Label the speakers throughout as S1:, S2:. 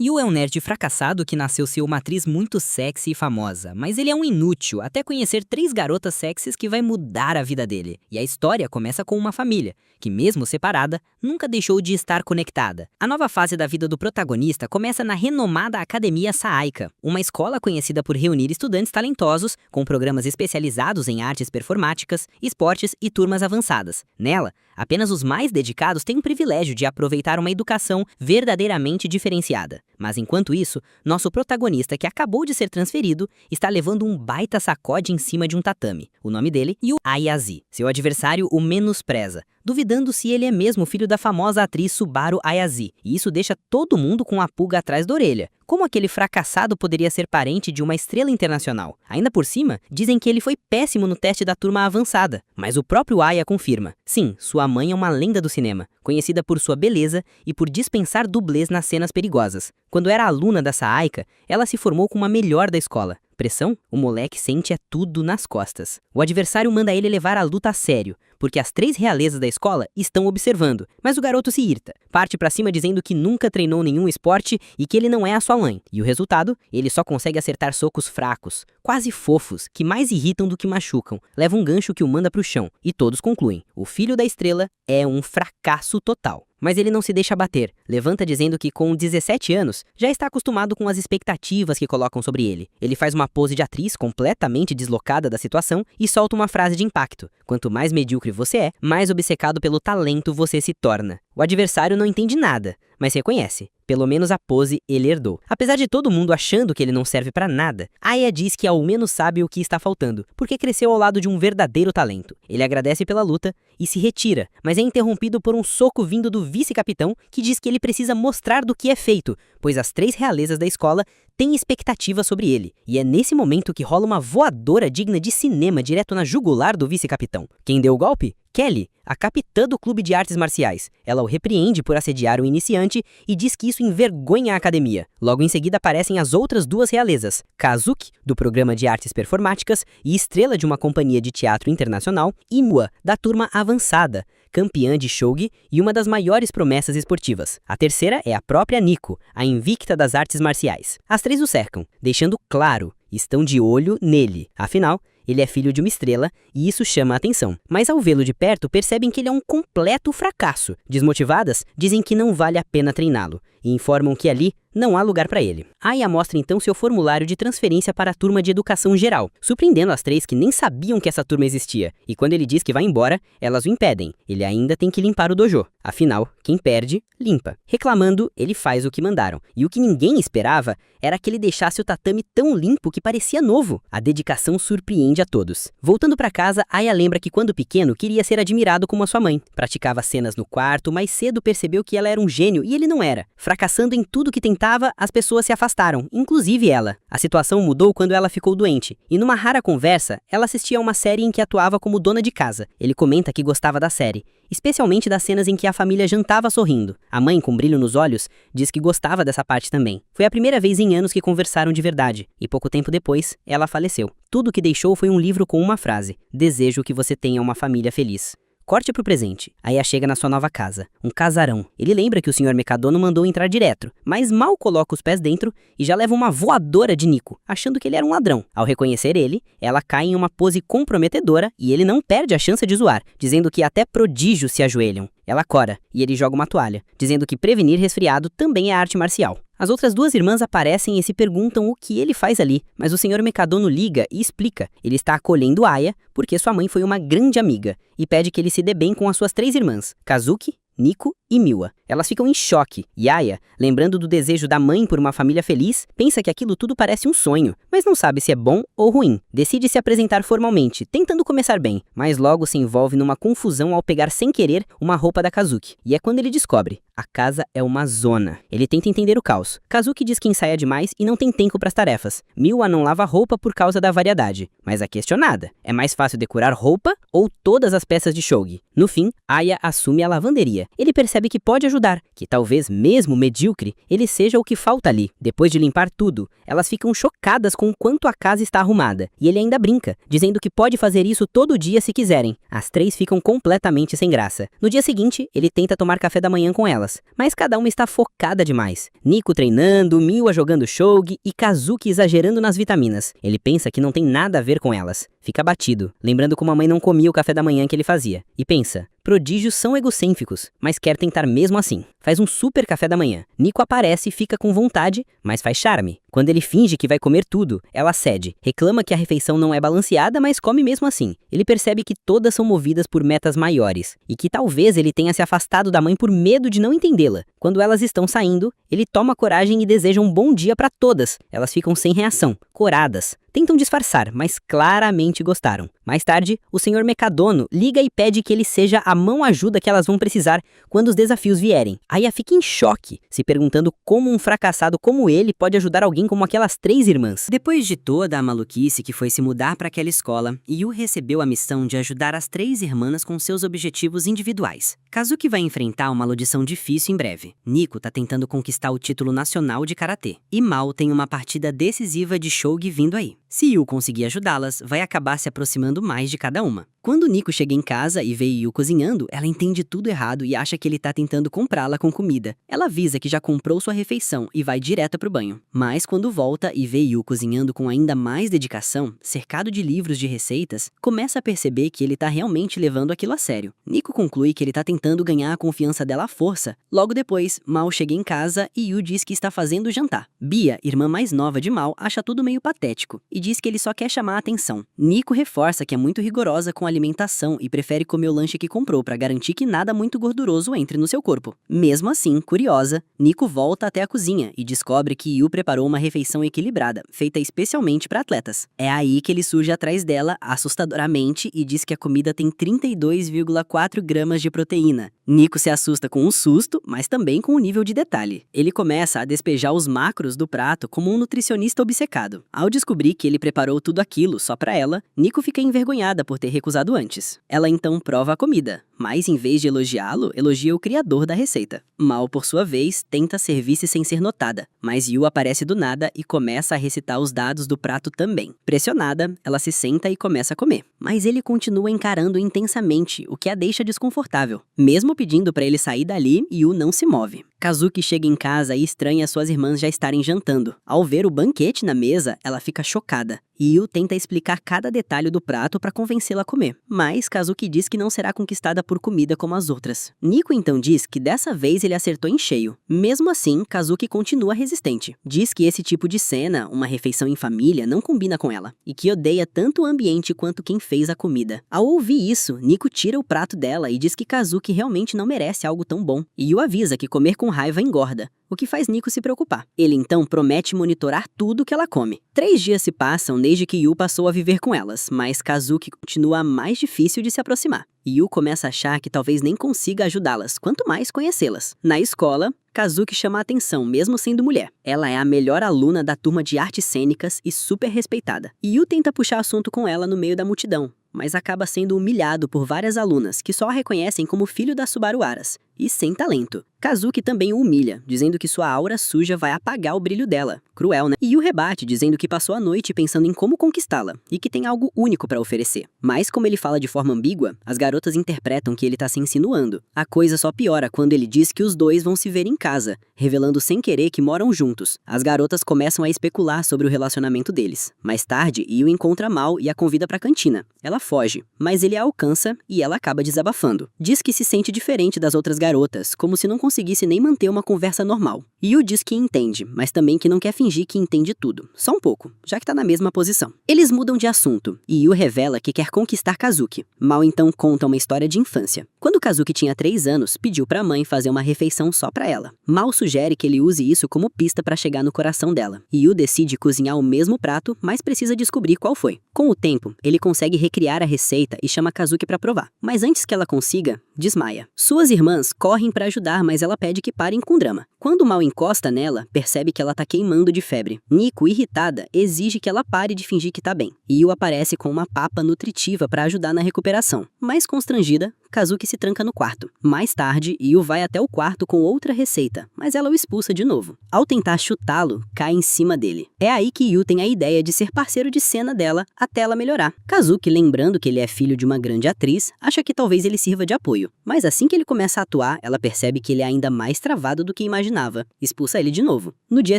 S1: Yu é um nerd fracassado que nasceu ser uma atriz muito sexy e famosa, mas ele é um inútil até conhecer 3 garotas sexys que vai mudar a vida dele. E a história começa com uma família, que mesmo separada, nunca deixou de estar conectada. A nova fase da vida do protagonista começa na renomada Academia Saika, uma escola conhecida por reunir estudantes talentosos com programas especializados em artes performáticas, esportes e turmas avançadas. Nela, apenas os mais dedicados têm o privilégio de aproveitar uma educação verdadeiramente diferenciada. Mas enquanto isso, nosso protagonista, que acabou de ser transferido, está levando um baita sacode em cima de um tatame. O nome dele, Yu Ayazi. Seu adversário o menospreza, duvidando se ele é mesmo filho da famosa atriz Subaru Ayazi. E isso deixa todo mundo com a pulga atrás da orelha. Como aquele fracassado poderia ser parente de uma estrela internacional? Ainda por cima, dizem que ele foi péssimo no teste da turma avançada. Mas o próprio Aya confirma. Sim, sua mãe é uma lenda do cinema, conhecida por sua beleza e por dispensar dublês nas cenas perigosas. Quando era aluna da Saika, ela se formou como a melhor da escola. Pressão? O moleque sente tudo nas costas. O adversário manda ele levar a luta a sério, porque as 3 realezas da escola estão observando, mas o garoto se irrita. Parte pra cima dizendo que nunca treinou nenhum esporte e que ele não é a sua mãe. E o resultado? Ele só consegue acertar socos fracos, quase fofos, que mais irritam do que machucam. Leva um gancho que o manda pro chão, e todos concluem. O filho da estrela é um fracasso total. Mas ele não se deixa bater, levanta dizendo que com 17 anos já está acostumado com as expectativas que colocam sobre ele. Ele faz uma pose de atriz completamente deslocada da situação e solta uma frase de impacto. Quanto mais medíocre você é, mais obcecado pelo talento você se torna. O adversário não entende nada, mas reconhece. Pelo menos a pose ele herdou. Apesar de todo mundo achando que ele não serve pra nada, Aya diz que ao menos sabe o que está faltando, porque cresceu ao lado de um verdadeiro talento. Ele agradece pela luta e se retira, mas é interrompido por um soco vindo do vice-capitão, que diz que ele precisa mostrar do que é feito, pois as 3 realezas da escola têm expectativa sobre ele. E é nesse momento que rola uma voadora digna de cinema direto na jugular do vice-capitão. Quem deu o golpe? Kelly, a capitã do clube de artes marciais. Ela o repreende por assediar o iniciante e diz que isso envergonha a academia. Logo em seguida aparecem as outras 2 realezas, Kazuki, do programa de artes performáticas e estrela de uma companhia de teatro internacional, e Mua, da turma avançada, campeã de shogi e uma das maiores promessas esportivas. A terceira é a própria Nico, a invicta das artes marciais. As 3 o cercam, deixando claro, estão de olho nele. Afinal, ele é filho de uma estrela e isso chama a atenção. Mas ao vê-lo de perto, percebem que ele é um completo fracasso. Desmotivadas, dizem que não vale a pena treiná-lo e informam que ali não há lugar para ele. Aya mostra então seu formulário de transferência para a turma de educação geral, surpreendendo as 3 que nem sabiam que essa turma existia. E quando ele diz que vai embora, elas o impedem. Ele ainda tem que limpar o dojo. Afinal, quem perde, limpa. Reclamando, ele faz o que mandaram. E o que ninguém esperava era que ele deixasse o tatame tão limpo que parecia novo. A dedicação surpreende a todos. Voltando para casa, Aya lembra que quando pequeno queria ser admirado como a sua mãe. Praticava cenas no quarto, mas cedo percebeu que ela era um gênio e ele não era. Fracassando em tudo que tentava, as pessoas se afastaram, inclusive ela. A situação mudou quando ela ficou doente, e numa rara conversa, ela assistia a uma série em que atuava como dona de casa. Ele comenta que gostava da série, especialmente das cenas em que a família jantava sorrindo. A mãe, com brilho nos olhos, diz que gostava dessa parte também. Foi a primeira vez em anos que conversaram de verdade, e pouco tempo depois, ela faleceu. Tudo que deixou foi um livro com uma frase: desejo que você tenha uma família feliz. Corte pro presente. Aya chega na sua nova casa, um casarão. Ele lembra que o Sr. Mekadono mandou entrar direto, mas mal coloca os pés dentro e já leva uma voadora de Nico, achando que ele era um ladrão. Ao reconhecer ele, ela cai em uma pose comprometedora e ele não perde a chance de zoar, dizendo que até prodígios se ajoelham. Ela cora e ele joga uma toalha, dizendo que prevenir resfriado também é arte marcial. As outras 2 irmãs aparecem e se perguntam o que ele faz ali, mas o Sr. Mekadono liga e explica. Ele está acolhendo Aya porque sua mãe foi uma grande amiga e pede que ele se dê bem com as suas 3 irmãs, Kazuki, Nico e Miwa. Elas ficam em choque e Aya, lembrando do desejo da mãe por uma família feliz, pensa que aquilo tudo parece um sonho, mas não sabe se é bom ou ruim. Decide se apresentar formalmente, tentando começar bem, mas logo se envolve numa confusão ao pegar sem querer uma roupa da Kazuki. E é quando ele descobre: a casa é uma zona. Ele tenta entender o caos. Kazuki diz que ensaia demais e não tem tempo para as tarefas. Miwa não lava roupa por causa da variedade, mas é questionada: é mais fácil decorar roupa ou todas as peças de shogi? No fim, Aya assume a lavanderia. Ele percebe que pode ajudar, que talvez mesmo medíocre, ele seja o que falta ali. Depois de limpar tudo, elas ficam chocadas com o quanto a casa está arrumada. E ele ainda brinca, dizendo que pode fazer isso todo dia se quiserem. As três ficam completamente sem graça. No dia seguinte, ele tenta tomar café da manhã com elas, mas cada uma está focada demais. Nico treinando, Miwa jogando shogi e Kazuki exagerando nas vitaminas. Ele pensa que não tem nada a ver com elas. Fica abatido, lembrando como a mãe não comia o café da manhã que ele fazia. E pensa, prodígios são egocêntricos, mas quer tentar mesmo assim. Faz um super café da manhã. Nico aparece e fica com vontade, mas faz charme. Quando ele finge que vai comer tudo, ela cede. Reclama que a refeição não é balanceada, mas come mesmo assim. Ele percebe que todas são movidas por metas maiores, e que talvez ele tenha se afastado da mãe por medo de não entendê-la. Quando elas estão saindo, ele toma coragem e deseja um bom dia para todas. Elas ficam sem reação, coradas. Tentam disfarçar, mas claramente gostaram. Mais tarde, o Sr. Mecadono liga e pede que ele seja a mão-ajuda que elas vão precisar quando os desafios vierem. Aya fica em choque, se perguntando como um fracassado como ele pode ajudar alguém como aquelas três irmãs. Depois de toda a maluquice que foi se mudar para aquela escola, Yu recebeu a missão de ajudar as três irmãs com seus objetivos individuais. Kazuki vai enfrentar uma audição difícil em breve. Nico tá tentando conquistar o título nacional de karatê. E Mao tem uma partida decisiva de shogi vindo aí. Se Yu conseguir ajudá-las, vai acabar se aproximando mais de cada uma. Quando Nico chega em casa e vê Yu cozinhando, ela entende tudo errado e acha que ele tá tentando comprá-la com comida. Ela avisa que já comprou sua refeição e vai direta pro banho. Mas quando volta e vê Yu cozinhando com ainda mais dedicação, cercado de livros de receitas, começa a perceber que ele tá realmente levando aquilo a sério. Nico conclui que ele tá tentando ganhar a confiança dela à força. Logo depois, Mao chega em casa e Yu diz que está fazendo o jantar. Bia, irmã mais nova de Mao, acha tudo meio patético e diz que ele só quer chamar a atenção. Nico reforça que é muito rigorosa com a alimentação e prefere comer o lanche que comprou para garantir que nada muito gorduroso entre no seu corpo. Mesmo assim, curiosa, Nico volta até a cozinha e descobre que Yu preparou uma refeição equilibrada, feita especialmente para atletas. É aí que ele surge atrás dela, assustadoramente, e diz que a comida tem 32,4 gramas de proteína. Nico se assusta com um susto, mas também com o nível de detalhe. Ele começa a despejar os macros do prato como um nutricionista obcecado. Ao descobrir que ele preparou tudo aquilo só para ela, Nico fica envergonhada por ter recusado antes. Ela então prova a comida, mas em vez de elogiá-lo, elogia o criador da receita. Mao, por sua vez, tenta servir-se sem ser notada, mas Yu aparece do nada e começa a recitar os dados do prato também. Pressionada, ela se senta e começa a comer, mas ele continua encarando intensamente, o que a deixa desconfortável. Mesmo pedindo para ele sair dali, Yu não se move. Kazuki chega em casa e estranha suas irmãs já estarem jantando. Ao ver o banquete na mesa, ela fica chocada. Yu tenta explicar cada detalhe do prato para convencê-la a comer, mas Kazuki diz que não será conquistada por comida como as outras. Nico então diz que dessa vez ele acertou em cheio. Mesmo assim, Kazuki continua resistente. Diz que esse tipo de cena, uma refeição em família, não combina com ela, e que odeia tanto o ambiente quanto quem fez a comida. Ao ouvir isso, Nico tira o prato dela e diz que Kazuki realmente não merece algo tão bom. Yu avisa que comer com raiva engorda, o que faz Nico se preocupar. Ele então promete monitorar tudo que ela come. 3 dias se passam desde que Yu passou a viver com elas, mas Kazuki continua mais difícil de se aproximar. Yu começa a achar que talvez nem consiga ajudá-las, quanto mais conhecê-las. Na escola, Kazuki chama a atenção, mesmo sendo mulher. Ela é a melhor aluna da turma de artes cênicas e super respeitada. Yu tenta puxar assunto com ela no meio da multidão, mas acaba sendo humilhado por várias alunas que só a reconhecem como filho das Subaruaras e sem talento. Kazuki também o humilha, dizendo que sua aura suja vai apagar o brilho dela. Cruel, né? E o rebate, dizendo que passou a noite pensando em como conquistá-la e que tem algo único para oferecer. Mas como ele fala de forma ambígua, as garotas interpretam que ele tá se insinuando. A coisa só piora quando ele diz que os dois vão se ver em casa, revelando sem querer que moram juntos. As garotas começam a especular sobre o relacionamento deles. Mais tarde, Yu encontra Mao e a convida pra cantina. Ela foge, mas ele a alcança e ela acaba desabafando. Diz que se sente diferente das outras garotas, como se não conseguisse nem manter uma conversa normal. Yu diz que entende, mas também que não quer fingir que entende tudo. Só um pouco, já que tá na mesma posição. Eles mudam de assunto, e Yu revela que quer conquistar Kazuki. Mao então conta uma história de infância. Quando Kazuki tinha 3 anos, pediu pra mãe fazer uma refeição só pra ela. Mao sugere que ele use isso como pista pra chegar no coração dela. Yu decide cozinhar o mesmo prato, mas precisa descobrir qual foi. Com o tempo, ele consegue recriar a receita e chama Kazuki pra provar. Mas antes que ela consiga, desmaia. Suas irmãs correm pra ajudar, mas ela pede que parem com o drama. Quando Mao encosta nela, percebe que ela tá queimando de febre. Nico, irritada, exige que ela pare de fingir que tá bem. Yu aparece com uma papa nutritiva pra ajudar na recuperação. Mas constrangida,
S2: Kazuki se tranca no quarto. Mais tarde, Yu vai até o quarto com outra receita, mas ela o expulsa de novo. Ao tentar chutá-lo, cai em cima dele. É aí que Yu tem a ideia de ser parceiro de cena dela até ela melhorar. Kazuki, lembrando que ele é filho de uma grande atriz, acha que talvez ele sirva de apoio. Mas assim que ele começa a atuar, ela percebe que ele é ainda mais travado do que imaginava. Expulsa ele de novo. No dia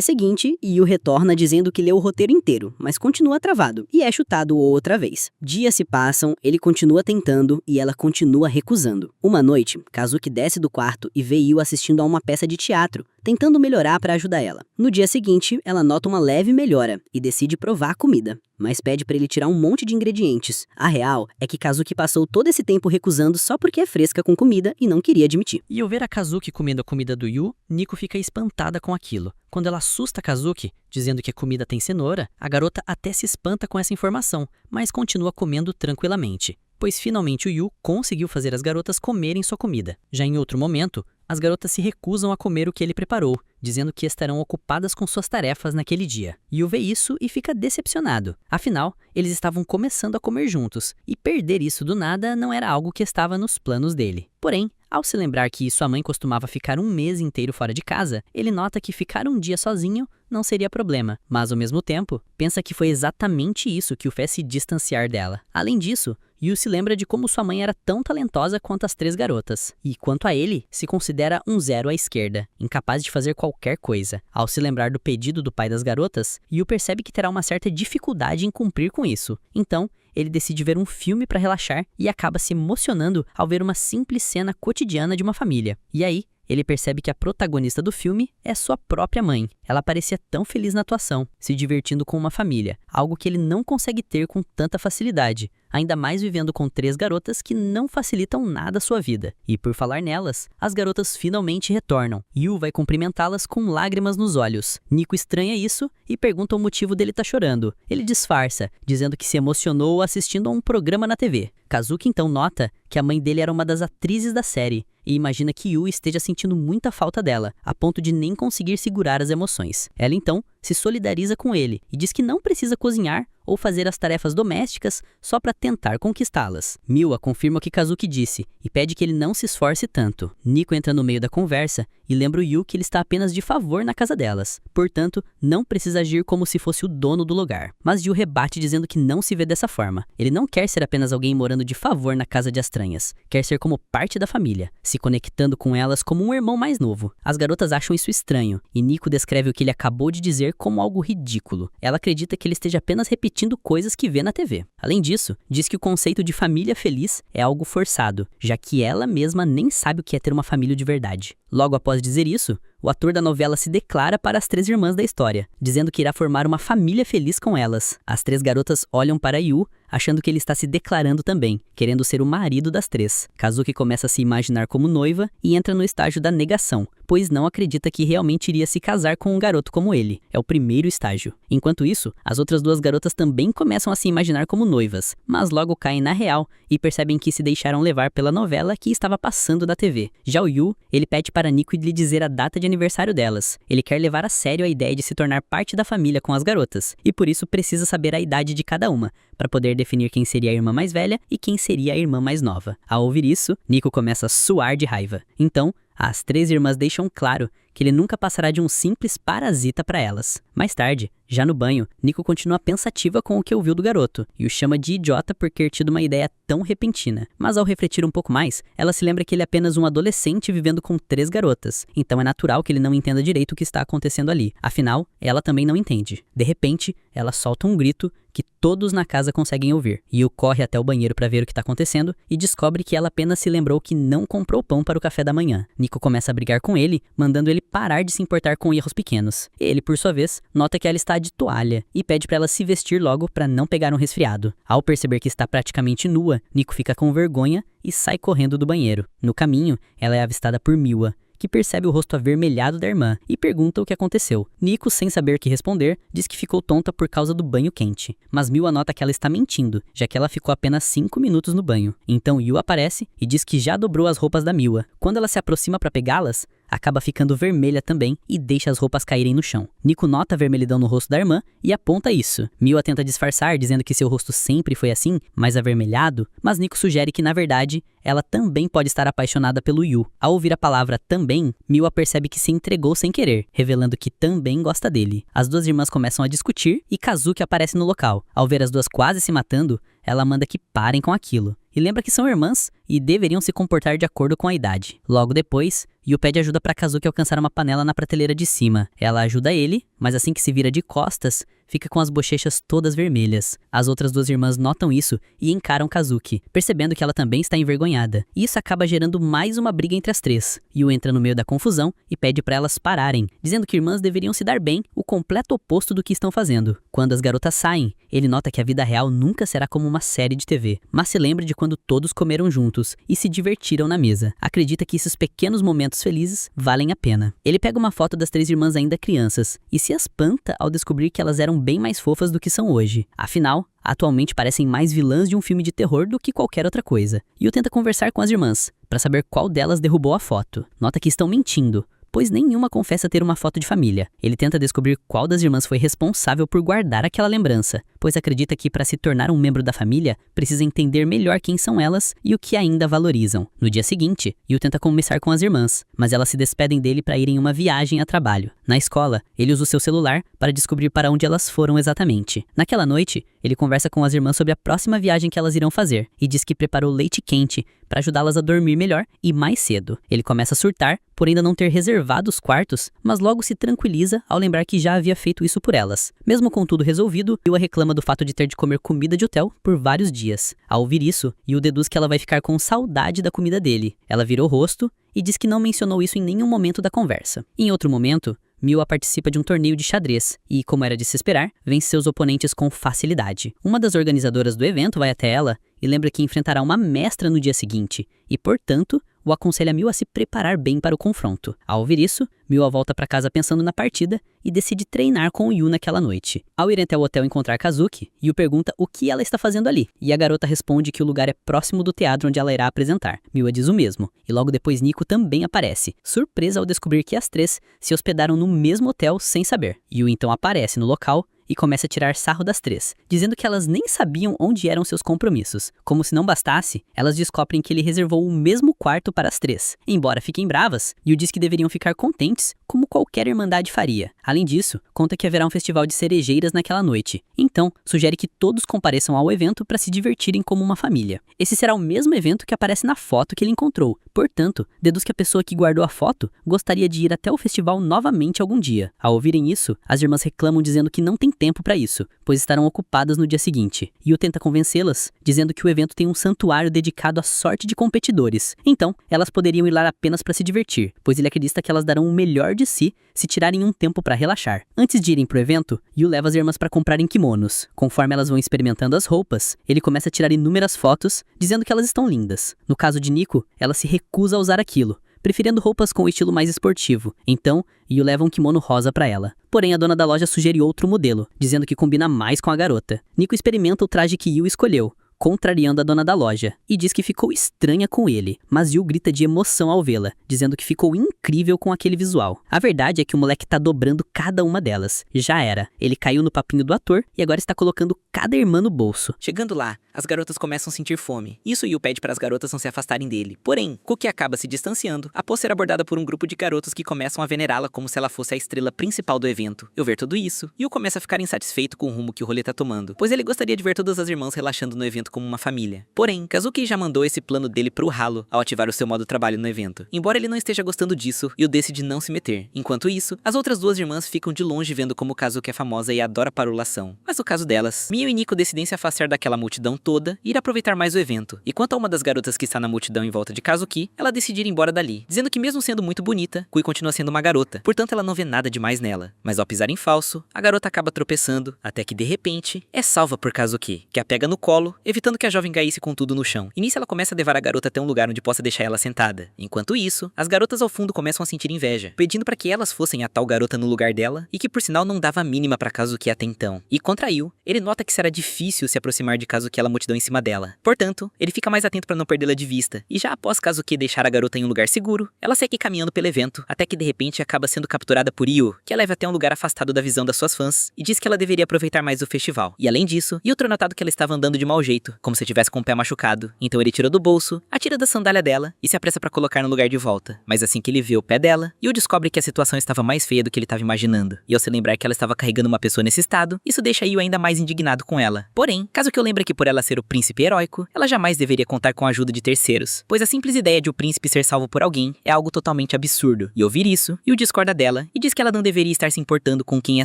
S2: seguinte, Yu retorna dizendo que leu o roteiro inteiro, mas continua travado, e é chutado outra vez. Dias se passam, ele continua tentando e ela continua recusando. Uma noite, Kazuki desce do quarto e vê Yu assistindo a uma peça de teatro, tentando melhorar para ajudar ela. No dia seguinte, ela nota uma leve melhora e decide provar a comida, mas pede para ele tirar um monte de ingredientes. A real é que Kazuki passou todo esse tempo recusando só porque é fresca com comida e não queria admitir.
S3: E ao ver a Kazuki comendo a comida do Yu, Nico fica espantada com aquilo. Quando ela assusta a Kazuki, dizendo que a comida tem cenoura, a garota até se espanta com essa informação, mas continua comendo tranquilamente, pois finalmente o Yu conseguiu fazer as garotas comerem sua comida. Já em outro momento, as garotas se recusam a comer o que ele preparou, dizendo que estarão ocupadas com suas tarefas naquele dia. Yu vê isso e fica decepcionado. Afinal, eles estavam começando a comer juntos, e perder isso do nada não era algo que estava nos planos dele. Porém, ao se lembrar que sua mãe costumava ficar um mês inteiro fora de casa, ele nota que ficar um dia sozinho não seria problema, mas ao mesmo tempo, pensa que foi exatamente isso que o fez se distanciar dela. Além disso, Yu se lembra de como sua mãe era tão talentosa quanto as 3 garotas, e quanto a ele, se considera um zero à esquerda, incapaz de fazer qualquer coisa. Ao se lembrar do pedido do pai das garotas, Yu percebe que terá uma certa dificuldade em cumprir com isso. Então, ele decide ver um filme para relaxar e acaba se emocionando ao ver uma simples cena cotidiana de uma família. E aí, ele percebe que a protagonista do filme é sua própria mãe. Ela parecia tão feliz na atuação, se divertindo com uma família, algo que ele não consegue ter com tanta facilidade, ainda mais vivendo com 3 garotas que não facilitam nada a sua vida. E por falar nelas, as garotas finalmente retornam. Yu vai cumprimentá-las com lágrimas nos olhos. Nico estranha isso e pergunta o motivo dele estar chorando. Ele disfarça, dizendo que se emocionou assistindo a um programa na TV. Kazuki então nota que a mãe dele era uma das atrizes da série, e imagina que Yu esteja sentindo muita falta dela, a ponto de nem conseguir segurar as emoções. Ela então se solidariza com ele e diz que não precisa cozinhar ou fazer as tarefas domésticas só para tentar conquistá-las. Miwa confirma o que Kazuki disse e pede que ele não se esforce tanto. Nico entra no meio da conversa e lembra o Yu que ele está apenas de favor na casa delas, portanto, não precisa agir como se fosse o dono do lugar. Mas Yu rebate dizendo que não se vê dessa forma. Ele não quer ser apenas alguém morando de favor na casa de estranhas, quer ser como parte da família, se conectando com elas como um irmão mais novo. As garotas acham isso estranho, e Nico descreve o que ele acabou de dizer como algo ridículo. Ela acredita que ele esteja apenas repetindo coisas que vê na TV. Além disso, diz que o conceito de família feliz é algo forçado, já que ela mesma nem sabe o que é ter uma família de verdade. Logo após dizer isso, o ator da novela se declara para as 3 irmãs da história, dizendo que irá formar uma família feliz com elas. As 3 garotas olham para Yu, achando que ele está se declarando também, querendo ser o marido das 3. Kazuki começa a se imaginar como noiva e entra no estágio da negação, pois não acredita que realmente iria se casar com um garoto como ele. É o primeiro estágio. Enquanto isso, as outras 2 garotas também começam a se imaginar como noivas, mas logo caem na real e percebem que se deixaram levar pela novela que estava passando na TV. Já o Yu, ele pede para Nico lhe dizer a data de aniversário delas. Ele quer levar a sério a ideia de se tornar parte da família com as garotas, e por isso precisa saber a idade de cada uma, para poder definir quem seria a irmã mais velha e quem seria a irmã mais nova. Ao ouvir isso, Nico começa a suar de raiva. Então, as 3 irmãs deixam claro que ele nunca passará de um simples parasita para elas. Mais tarde, já no banho, Nico continua pensativa com o que ouviu do garoto e o chama de idiota por ter tido uma ideia tão repentina. Mas ao refletir um pouco mais, ela se lembra que ele é apenas um adolescente vivendo com 3 garotas, então é natural que ele não entenda direito o que está acontecendo ali. Afinal, ela também não entende. De repente, ela solta um grito que todos na casa conseguem ouvir. Yu corre até o banheiro para ver o que está acontecendo e descobre que ela apenas se lembrou que não comprou pão para o café da manhã. Nico começa a brigar com ele, mandando ele parar de se importar com erros pequenos. Ele, por sua vez, nota que ela está de toalha e pede para ela se vestir logo para não pegar um resfriado. Ao perceber que está praticamente nua, Nico fica com vergonha e sai correndo do banheiro. No caminho, ela é avistada por Miwa, que percebe o rosto avermelhado da irmã e pergunta o que aconteceu. Nico, sem saber o que responder, diz que ficou tonta por causa do banho quente. Mas Miwa nota que ela está mentindo, já que ela ficou apenas 5 minutos no banho. Então Yu aparece e diz que já dobrou as roupas da Miwa. Quando ela se aproxima para pegá-las,
S2: acaba ficando vermelha também e deixa as roupas caírem no chão. Nico nota a vermelhidão no rosto da irmã e aponta isso. Miwa tenta disfarçar, dizendo que seu rosto sempre foi assim, mais avermelhado, mas Nico sugere que, na verdade, ela também pode estar apaixonada pelo Yu. Ao ouvir a palavra também, Miwa percebe que se entregou sem querer, revelando que também gosta dele. As duas irmãs começam a discutir e Kazuki aparece no local. Ao ver as duas quase se matando, ela manda que parem com aquilo. E lembra que são irmãs e deveriam se comportar de acordo com a idade. Logo depois, Yu pede ajuda para Kazuki alcançar uma panela na prateleira de cima. Ela ajuda ele, mas assim que se vira de costas, fica com as bochechas todas vermelhas. As outras duas irmãs notam isso e encaram Kazuki, percebendo que ela também está envergonhada. E isso acaba gerando mais uma briga entre as três. Yu entra no meio da confusão e pede para elas pararem, dizendo que irmãs deveriam se dar bem, o completo oposto do que estão fazendo. Quando as garotas saem, ele nota que a vida real nunca será como uma série de TV, mas se lembra de quando todos comeram juntos e se divertiram na mesa. Acredita que esses pequenos momentos felizes valem a pena. Ele pega uma foto das três irmãs ainda crianças e se espanta ao descobrir que elas eram bem mais fofas do que são hoje. Afinal, atualmente parecem mais vilãs de um filme de terror do que qualquer outra coisa. Yu tenta conversar com as irmãs, para saber qual delas derrubou a foto. Nota que estão mentindo, pois nenhuma confessa ter uma foto de família. Ele tenta descobrir qual das irmãs foi responsável por guardar aquela lembrança, pois acredita que para se tornar um membro da família, precisa entender melhor quem são elas e o que ainda valorizam. No dia seguinte, Yu tenta conversar com as irmãs, mas elas se despedem dele para ir em uma viagem a trabalho. Na escola, ele usa o seu celular para descobrir para onde elas foram exatamente. Naquela noite, ele conversa com as irmãs sobre a próxima viagem que elas irão fazer e diz que preparou leite quente para ajudá-las a dormir melhor e mais cedo. Ele começa a surtar por ainda não ter reservado os quartos, mas logo se tranquiliza ao lembrar que já havia feito isso por elas. Mesmo com tudo resolvido, Yu reclama do fato de ter de comer comida de hotel por vários dias. Ao ouvir isso, Yu deduz que ela vai ficar com saudade da comida dele. Ela vira o rosto e diz que não mencionou isso em nenhum momento da conversa. Em outro momento, Miwa participa de um torneio de xadrez e, como era de se esperar, vence seus oponentes com facilidade. Uma das organizadoras do evento vai até ela e lembra que enfrentará uma mestra no dia seguinte e, portanto, o aconselha Miwa a se preparar bem para o confronto. Ao ouvir isso, Miwa volta para casa pensando na partida e decide treinar com o Yu naquela noite. Ao ir até o hotel encontrar Kazuki, Yu pergunta o que ela está fazendo ali, e a garota responde que o lugar é próximo do teatro onde ela irá apresentar. Miwa diz o mesmo, e logo depois Nico também aparece, surpresa ao descobrir que as três se hospedaram no mesmo hotel sem saber. Yu então aparece no local e começa a tirar sarro das três, dizendo que elas nem sabiam onde eram seus compromissos. Como se não bastasse, elas descobrem que ele reservou o mesmo quarto para as três. Embora fiquem bravas, Yu diz que deveriam ficar contentes, como qualquer irmandade faria. Além disso, conta que haverá um festival de cerejeiras naquela noite. Então, sugere que todos compareçam ao evento para se divertirem como uma família. Esse será o mesmo evento que aparece na foto que ele encontrou. Portanto, deduz que a pessoa que guardou a foto gostaria de ir até o festival novamente algum dia. Ao ouvirem isso, as irmãs reclamam dizendo que não tem tempo para isso, pois estarão ocupadas no dia seguinte. Yu tenta convencê-las, dizendo que o evento tem um santuário dedicado à sorte de competidores. Então, elas poderiam ir lá apenas para se divertir, pois ele acredita que elas darão o melhor de si se tirarem um tempo para relaxar. Antes de irem pro evento, Yu leva as irmãs para comprarem kimonos. Conforme elas vão experimentando as roupas, ele começa a tirar inúmeras fotos, dizendo que elas estão lindas. No caso de Nico, ela se recusa a usar aquilo, preferindo roupas com o estilo mais esportivo. Então, Yu leva um kimono rosa para ela. Porém, a dona da loja sugere outro modelo, dizendo que combina mais com a garota. Nico experimenta o traje que Yu escolheu, contrariando a dona da loja, e diz que ficou estranha com ele, mas Yu grita de emoção ao vê-la, dizendo que ficou incrível com aquele visual. A verdade é que o moleque tá dobrando cada uma delas. Já era. Ele caiu no papinho do ator e agora está colocando cada irmã no bolso.
S1: Chegando lá, as garotas começam a sentir fome. Isso Yu pede para as garotas não se afastarem dele. Porém, Cookie acaba se distanciando após ser abordada por um grupo de garotos que começam a venerá-la como se ela fosse a estrela principal do evento. Ao ver tudo isso, Yu começa a ficar insatisfeito com o rumo que o rolê tá tomando, pois ele gostaria de ver todas as irmãs relaxando no evento como uma família. Porém, Kazuki já mandou esse plano dele pro ralo ao ativar o seu modo trabalho no evento. Embora ele não esteja gostando disso, Yu decide não se meter. Enquanto isso, as outras duas irmãs ficam de longe vendo como Kazuki é famosa e adora parulação. Mas no caso delas, Miu e Nico decidem se afastar daquela multidão toda e ir aproveitar mais o evento. E quanto a uma das garotas que está na multidão em volta de Kazuki, ela decide ir embora dali, dizendo que mesmo sendo muito bonita, Kui continua sendo uma garota, portanto ela não vê nada demais nela. Mas ao pisar em falso, a garota acaba tropeçando, até que de repente, é salva por Kazuki, que a pega no colo, evitando evitando que a jovem caísse com tudo no chão. E nisso ela começa a levar a garota até um lugar onde possa deixar ela sentada. Enquanto isso, as garotas ao fundo começam a sentir inveja, pedindo para que elas fossem a tal garota no lugar dela, e que por sinal não dava a mínima para Kazuki até então. E contra Yu, ele nota que será difícil se aproximar de Kazuki a multidão em cima dela. Portanto, ele fica mais atento para não perdê-la de vista. E já após Kazuki deixar a garota em um lugar seguro, ela segue caminhando pelo evento, até que de repente acaba sendo capturada por Yu, que a leva até um lugar afastado da visão das suas fãs, e diz que ela deveria aproveitar mais o festival. E além disso, Yu terá notado que ela estava andando de mau jeito, como se tivesse com o pé machucado. Então ele tirou do bolso, atira da sandália dela e se apressa para colocar no lugar de volta. Mas assim que ele vê o pé dela, Yu descobre que a situação estava mais feia do que ele estava imaginando. E ao se lembrar que ela estava carregando uma pessoa nesse estado, isso deixa Yu ainda mais indignado com ela. Porém, caso que eu lembre que por ela ser o príncipe heróico, ela jamais deveria contar com a ajuda de terceiros, pois a simples ideia de o príncipe ser salvo por alguém é algo totalmente absurdo. E ouvir isso, Yu discorda dela e diz que ela não deveria estar se importando com quem é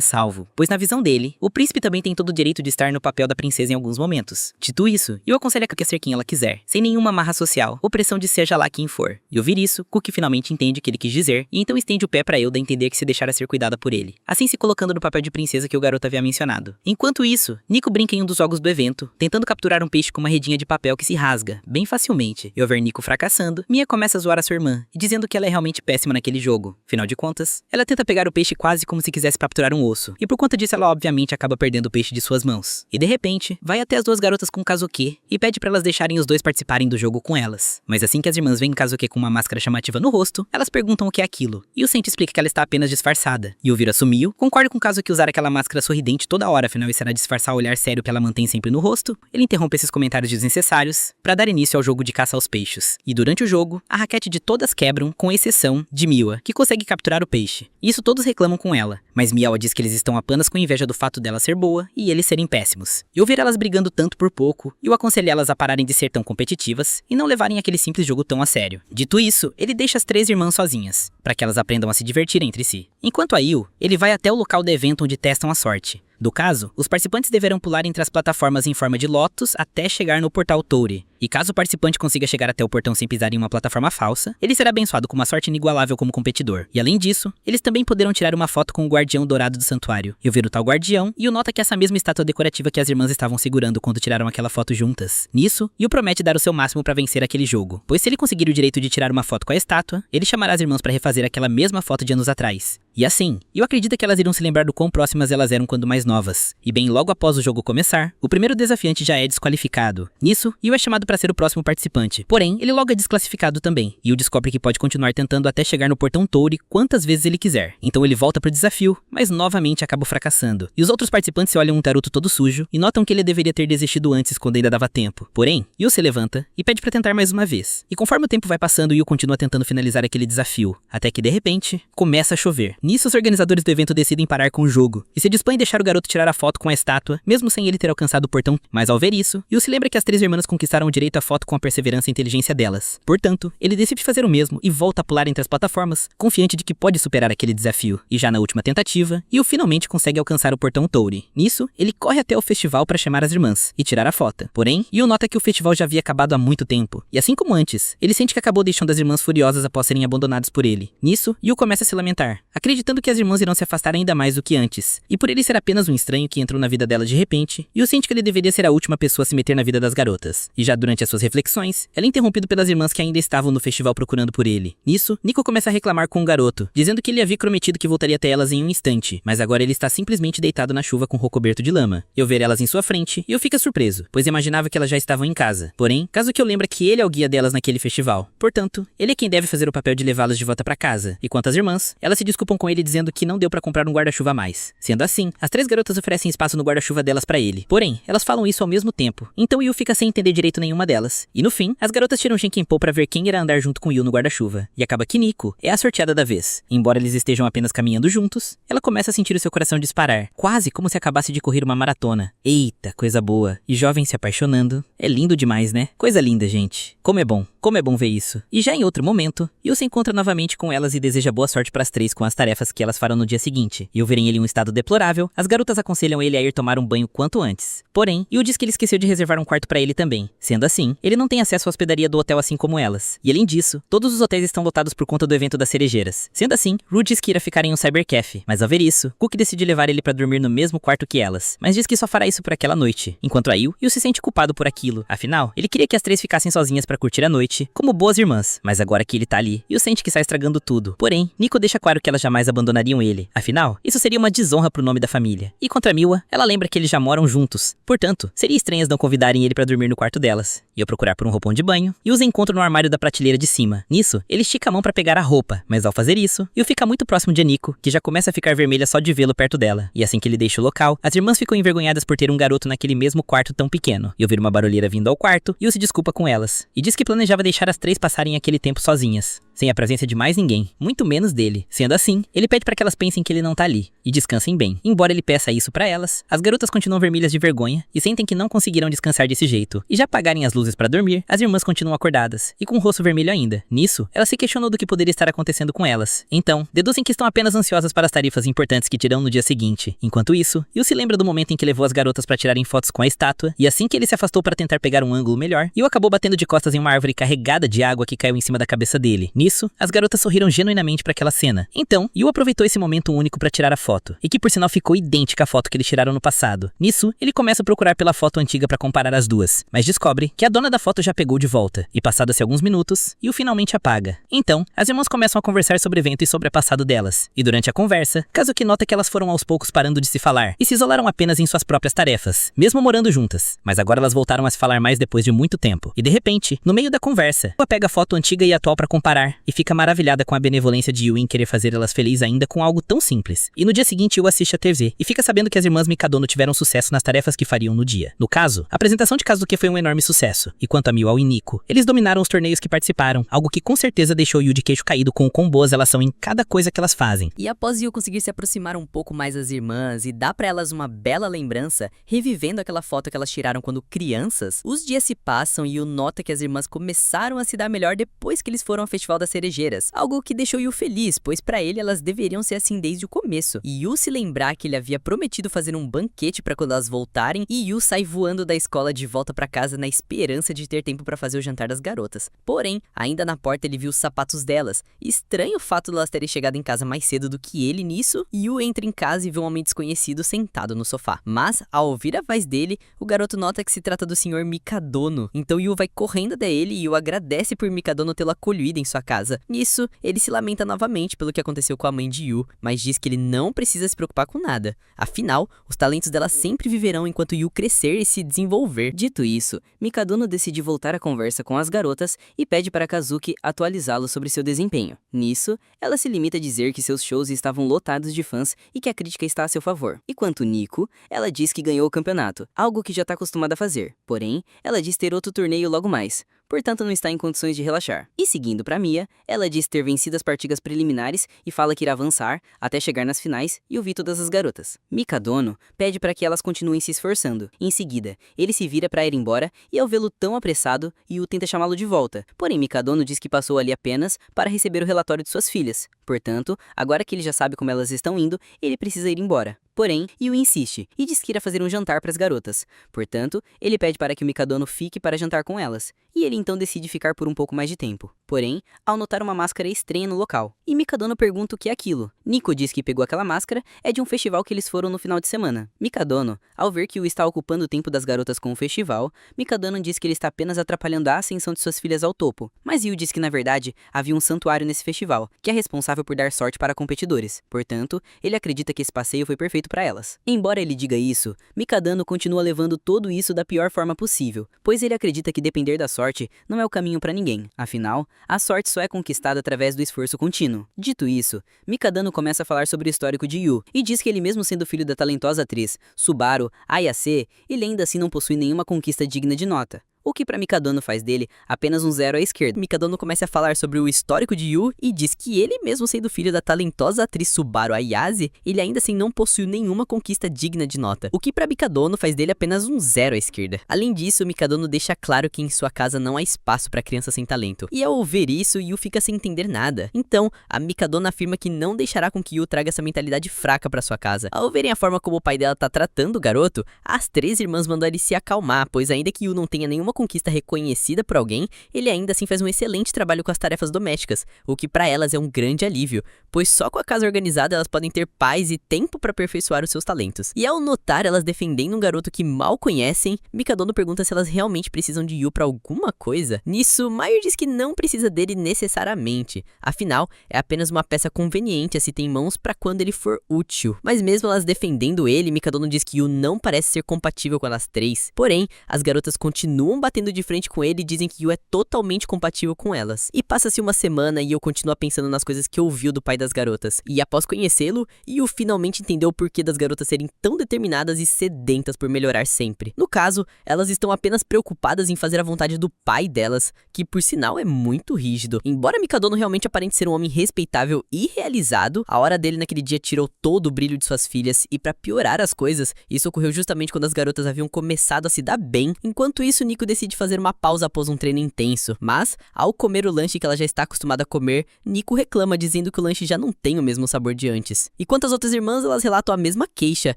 S1: salvo, pois na visão dele, o príncipe também tem todo o direito de estar no papel da princesa em alguns momentos. Dito isso, Yu aconselha a Cookie a ser quem ela quiser, sem nenhuma amarra social ou pressão de seja lá quem for. E ouvir isso, Cookie finalmente entende o que ele quis dizer e então estende o pé pra Hilda entender que se deixara ser cuidada por ele, assim se colocando no papel de princesa que o garoto havia mencionado. Enquanto isso, Nico brinca em um dos jogos do evento, tentando capturar um peixe com uma redinha de papel que se rasga, bem facilmente. E ao ver Nico fracassando, Mia começa a zoar a sua irmã, e dizendo que ela é realmente péssima naquele jogo. Afinal de contas, ela tenta pegar o peixe quase como se quisesse capturar um osso, e por conta disso ela obviamente acaba perdendo o peixe de suas mãos. E de repente, vai até as duas garotas com Kazuki, e pede pra elas deixarem os dois participarem do jogo com elas. Mas assim que as irmãs veem Kazuki com uma máscara chamativa no rosto, elas perguntam o que é aquilo, e o Senti explica que ela está apenas disfarçada. E o Viro assumiu, concorda com Kazuki usar aquela máscara sorridente toda hora, afinal isso era disfarçar o olhar sério que ela mantém sempre no rosto. Ele interrompe esses comentários desnecessários pra dar início ao jogo de caça aos peixes. E durante o jogo, a raquete de todas quebram, com exceção de Miwa, que consegue capturar o peixe. Isso todos reclamam com ela, mas Miawa diz que eles estão apenas com inveja do fato dela ser boa e eles serem péssimos. E ouvir elas brigando tanto por pouco, e o aconselha elas a pararem de ser tão competitivas e não levarem aquele simples jogo tão a sério. Dito isso, ele deixa as três irmãs sozinhas, para que elas aprendam a se divertir entre si. Enquanto a Yu, ele vai até o local do evento onde testam a sorte. Do caso, os participantes deverão pular entre as plataformas em forma de lótus até chegar no portal Touri. E caso o participante consiga chegar até o portão sem pisar em uma plataforma falsa, ele será abençoado com uma sorte inigualável como competidor. E além disso, eles também poderão tirar uma foto com o guardião dourado do santuário. Eu ver o tal guardião, e o nota que é essa mesma estátua decorativa que as irmãs estavam segurando quando tiraram aquela foto juntas. Nisso, Yu promete dar o seu máximo para vencer aquele jogo, pois se ele conseguir o direito de tirar uma foto com a estátua, ele chamará as irmãs para refazer aquela mesma foto de anos atrás. E assim, Yu acredita que elas irão se lembrar do quão próximas elas eram quando mais novas. E bem logo após o jogo começar, o primeiro desafiante já é desqualificado. Nisso, Yu é chamado para ser o próximo participante. Porém, ele logo é desclassificado também. Yu descobre que pode continuar tentando até chegar no portão Touri quantas vezes ele quiser. Então ele volta pro desafio, mas novamente acaba fracassando. E os outros participantes olham um Taruto todo sujo e notam que ele deveria ter desistido antes quando ainda dava tempo. Porém, Yu se levanta e pede para tentar mais uma vez. E conforme o tempo vai passando, Yu continua tentando finalizar aquele desafio, até que de repente, começa a chover. Nisso, os organizadores do evento decidem parar com o jogo e se dispõem a deixar o garoto tirar a foto com a estátua, mesmo sem ele ter alcançado o portão. Mas ao ver isso, Yu se lembra que as três irmãs conquistaram o direito à foto com a perseverança e inteligência delas. Portanto, ele decide fazer o mesmo e volta a pular entre as plataformas, confiante de que pode superar aquele desafio. E já na última tentativa, Yu finalmente consegue alcançar o portão Touri. Nisso, ele corre até o festival para chamar as irmãs e tirar a foto. Porém, Yu nota que o festival já havia acabado há muito tempo. E assim como antes, ele sente que acabou deixando as irmãs furiosas após serem abandonadas por ele. Nisso, Yu começa a se lamentar, acreditando que as irmãs irão se afastar ainda mais do que antes. E por ele ser apenas um estranho que entrou na vida delas de repente, Yu sente que ele deveria ser a última pessoa a se meter na vida das garotas. E já durante as suas reflexões, ela é interrompido pelas irmãs que ainda estavam no festival procurando por ele. Nisso, Nico começa a reclamar com o garoto, dizendo que ele havia prometido que voltaria até elas em um instante, mas agora ele está simplesmente deitado na chuva com o rosto coberto de lama. Eu ver elas em sua frente, e eu fico surpreso, pois imaginava que elas já estavam em casa. Porém, caso que eu lembra que ele é o guia delas naquele festival. Portanto, ele é quem deve fazer o papel de levá-las de volta para casa. E quanto às irmãs, elas se desculpam com ele dizendo que não deu para comprar um guarda-chuva a mais. Sendo assim, as três garotas oferecem espaço no guarda-chuva delas para ele. Porém, elas falam isso ao mesmo tempo. Então Yu fica sem entender direito nenhuma delas. E no fim, as garotas tiram Genkinpo para ver quem irá andar junto com Yu no guarda-chuva. E acaba que Nico é a sorteada da vez. Embora eles estejam apenas caminhando juntos, ela começa a sentir o seu coração disparar, quase como se acabasse de correr uma maratona. Eita, coisa boa. E jovem se apaixonando. É lindo demais, né? Coisa linda, gente. Como é bom ver isso. E já em outro momento, Yu se encontra novamente com elas e deseja boa sorte para as três com as tarefas que elas farão no dia seguinte. E ao verem ele em um estado deplorável, as garotas aconselham ele a ir tomar um banho quanto antes. Porém, Yu diz que ele esqueceu de reservar um quarto para ele também. Sendo
S3: assim, ele não tem acesso à hospedaria do hotel assim como elas. E além disso, todos os hotéis estão lotados por conta do evento das cerejeiras. Sendo assim, Rue diz que irá ficar em um cybercafe, mas ao ver isso, Cook decide levar ele pra dormir no mesmo quarto que elas, mas diz que só fará isso por aquela noite, enquanto a Yu se sente culpado por aquilo. Afinal, ele queria que as três ficassem sozinhas pra curtir a noite, como boas irmãs, mas agora que ele tá ali, Yu sente que está estragando tudo. Porém, Nico deixa claro que elas jamais abandonariam ele. Afinal, isso seria uma desonra pro nome da família. E contra Miwa, ela lembra que eles já moram juntos. Portanto, seria estranho não convidarem ele pra dormir no quarto delas. E ao procurar por um roupão de banho, Yu os encontra no armário da prateleira de cima. Nisso, ele estica a mão pra pegar a roupa, mas ao fazer isso, Yu fica muito próximo de Nico, que já começa a ficar vermelha só de vê-lo perto dela. E assim que ele deixa o local, as irmãs ficam envergonhadas por ter um garoto naquele mesmo quarto tão pequeno. E ouvir uma barulheira vindo ao quarto, Yu se desculpa com elas. E diz que planejava deixar as três passarem aquele tempo sozinhas, sem a presença de mais ninguém, muito menos dele. Sendo assim, ele pede para que elas pensem que ele não tá ali, e descansem bem. Embora ele peça isso para elas, as garotas continuam vermelhas de vergonha e sentem que não conseguirão descansar desse jeito. E já apagarem as luzes para dormir, as irmãs continuam acordadas, e com o rosto vermelho ainda. Nisso, ela se questionou do que poderia estar acontecendo com elas. Então, deduzem que estão apenas ansiosas para as tarefas importantes que terão no dia seguinte. Enquanto isso, Yu se lembra do momento em que levou as garotas para tirarem fotos com a estátua, e assim que ele se afastou para tentar pegar um ângulo melhor, Yu acabou batendo de costas em uma árvore carregada de água que caiu em cima da cabeça dele. Nisso, as garotas sorriram genuinamente para aquela cena. Então, Yu aproveitou esse momento único para tirar a foto, e que por sinal ficou idêntica à foto que eles tiraram no passado. Nisso, ele começa a procurar pela foto antiga para comparar as duas, mas descobre que a dona da foto já pegou de volta, e passados alguns minutos, Yu finalmente apaga. Então, as irmãs começam a conversar sobre o evento e sobre o passado delas, e durante a conversa, Kazuki nota que elas foram aos poucos parando de se falar, e se isolaram apenas em suas próprias tarefas, mesmo morando juntas. Mas agora elas voltaram a se falar mais depois de muito tempo, e de repente, no meio da conversa, ela pega a foto antiga e atual para comparar, e fica maravilhada com a benevolência de Yu em querer fazer elas felizes ainda com algo tão simples. E no dia seguinte, Yu assiste a TV, e fica sabendo que as irmãs Mikadono tiveram sucesso nas tarefas que fariam no dia. No caso, a apresentação de Kazuki foi um enorme sucesso, e quanto a Miwa e Nico, eles dominaram os torneios que participaram, algo que com certeza deixou Yu de queixo caído com o quão boas elas são em cada coisa que elas fazem.
S1: E após Yu conseguir se aproximar um pouco mais das irmãs e dar pra elas uma bela lembrança, revivendo aquela foto que elas tiraram quando crianças, os dias se passam e Yu nota que as irmãs começaram a se dar melhor depois que eles foram ao Festival das Cerejeiras, algo que deixou Yu feliz, pois pra ele elas deveriam ser assim desde o começo. E Yu se lembrar que ele havia prometido fazer um banquete pra quando elas voltarem, e Yu sai voando da escola de volta pra casa na esperança de ter tempo pra fazer o jantar das garotas. Porém, ainda na porta ele viu os sapatos delas. Estranho o fato de elas terem chegado em casa mais cedo do que ele nisso, Yu entra em casa e vê um homem desconhecido sentado no sofá. Mas, ao ouvir a voz dele, o garoto nota que se trata do Sr. Mikadono. Então Yu vai correndo até ele e Yu agradece por Mikadono tê-lo acolhido em sua casa. Nisso, ele se lamenta novamente pelo que aconteceu com a mãe de Yu, mas diz que ele não precisa se preocupar com nada. Afinal, os talentos dela sempre viverão enquanto Yu crescer e se desenvolver. Dito isso, Mikadono decide voltar a conversa com as garotas e pede para Kazuki atualizá-lo sobre seu desempenho. Nisso, ela se limita a dizer que seus shows estavam lotados de fãs e que a crítica está a seu favor. E quanto Nico, ela diz que ganhou o campeonato, algo que já está acostumada a fazer. Porém, ela diz ter outro torneio logo mais, portanto não está em condições de relaxar. E seguindo para Mia, ela diz ter vencido as partidas preliminares e fala que irá avançar até chegar nas finais e ouvir todas as garotas. Mikadono pede para que elas continuem se esforçando. Em seguida, ele se vira para ir embora e ao vê-lo tão apressado, Yu tenta chamá-lo de volta. Porém, Mikadono diz que passou ali apenas para receber o relatório de suas filhas. Portanto, agora que ele já sabe como elas estão indo, ele precisa ir embora. Porém, Yu insiste e diz que irá fazer um jantar para as garotas. Portanto, ele pede para que o Mikadono fique para jantar com elas. E ele então decide ficar por um pouco mais de tempo. Porém, ao notar uma máscara estranha no local, e Mikadono pergunta o que é aquilo. Nico diz que pegou aquela máscara é de um festival que eles foram no final de semana. Mikadono, ao ver que Yu está ocupando o tempo das garotas com o festival, Mikadono diz que ele está apenas atrapalhando a ascensão de suas filhas ao topo. Mas Yu diz que na verdade havia um santuário nesse festival, que é responsável por dar sorte para competidores. Portanto, ele acredita que esse passeio foi perfeito para elas. Embora ele diga isso, Mikadono continua levando tudo isso da pior forma possível, pois ele acredita que depender da sorte não é o caminho para ninguém. Afinal, a sorte só é conquistada através do esforço contínuo. Dito isso, Mikadono começa a falar sobre o histórico de Yu e diz que ele mesmo sendo filho da talentosa atriz Subaru Ayase, ele ainda assim não possui nenhuma conquista digna de nota. O que para Mikadono faz dele apenas um 0 à esquerda. Mikadono começa a falar sobre o histórico de Yu e diz que ele mesmo sendo filho da talentosa atriz Subaru Ayase, ele ainda assim não possui nenhuma conquista digna de nota. O que para Mikadono faz dele apenas um 0 à esquerda. Além disso, Mikadono deixa claro que em sua casa não há espaço para crianças sem talento. E ao ouvir isso, Yu fica sem entender nada. Então, a Mikadono afirma que não deixará com que Yu traga essa mentalidade fraca para sua casa. Ao verem a forma como o pai dela tá tratando o garoto, as três irmãs mandam ele se acalmar, pois ainda que Yu não tenha nenhuma
S3: conquista reconhecida por alguém, ele ainda assim faz um excelente trabalho com as tarefas domésticas, o que pra elas é um grande alívio, pois só com a casa organizada elas podem ter paz e tempo pra aperfeiçoar os seus talentos. E ao notar elas defendendo um garoto que mal conhecem, Mikadono pergunta se elas realmente precisam de Yu pra alguma coisa. Nisso, Mayu diz que não precisa dele necessariamente, afinal, é apenas uma peça conveniente a se ter em mãos pra quando ele for útil. Mas mesmo elas defendendo ele, Mikadono diz que Yu não parece ser compatível com elas três. Porém, as garotas continuam batendo de frente com ele e dizem que Yu é totalmente compatível com elas. E passa-se uma semana e Yu continua pensando nas coisas que ouviu do pai das garotas. E após conhecê-lo, Yu finalmente entendeu o porquê das garotas serem tão determinadas e sedentas por melhorar sempre. No caso, elas estão apenas preocupadas em fazer a vontade do pai delas, que por sinal é muito rígido. Embora Mikadono realmente aparente ser um homem respeitável e realizado, a hora dele naquele dia tirou todo o brilho de suas filhas e pra piorar as coisas, isso ocorreu justamente quando as garotas haviam começado a se dar bem. Enquanto isso, Nico decide fazer uma pausa após um treino intenso, mas ao comer o lanche que ela já está acostumada a comer, Nico reclama dizendo que o lanche já não tem o mesmo sabor de antes. E quanto às outras irmãs, elas relatam a mesma queixa,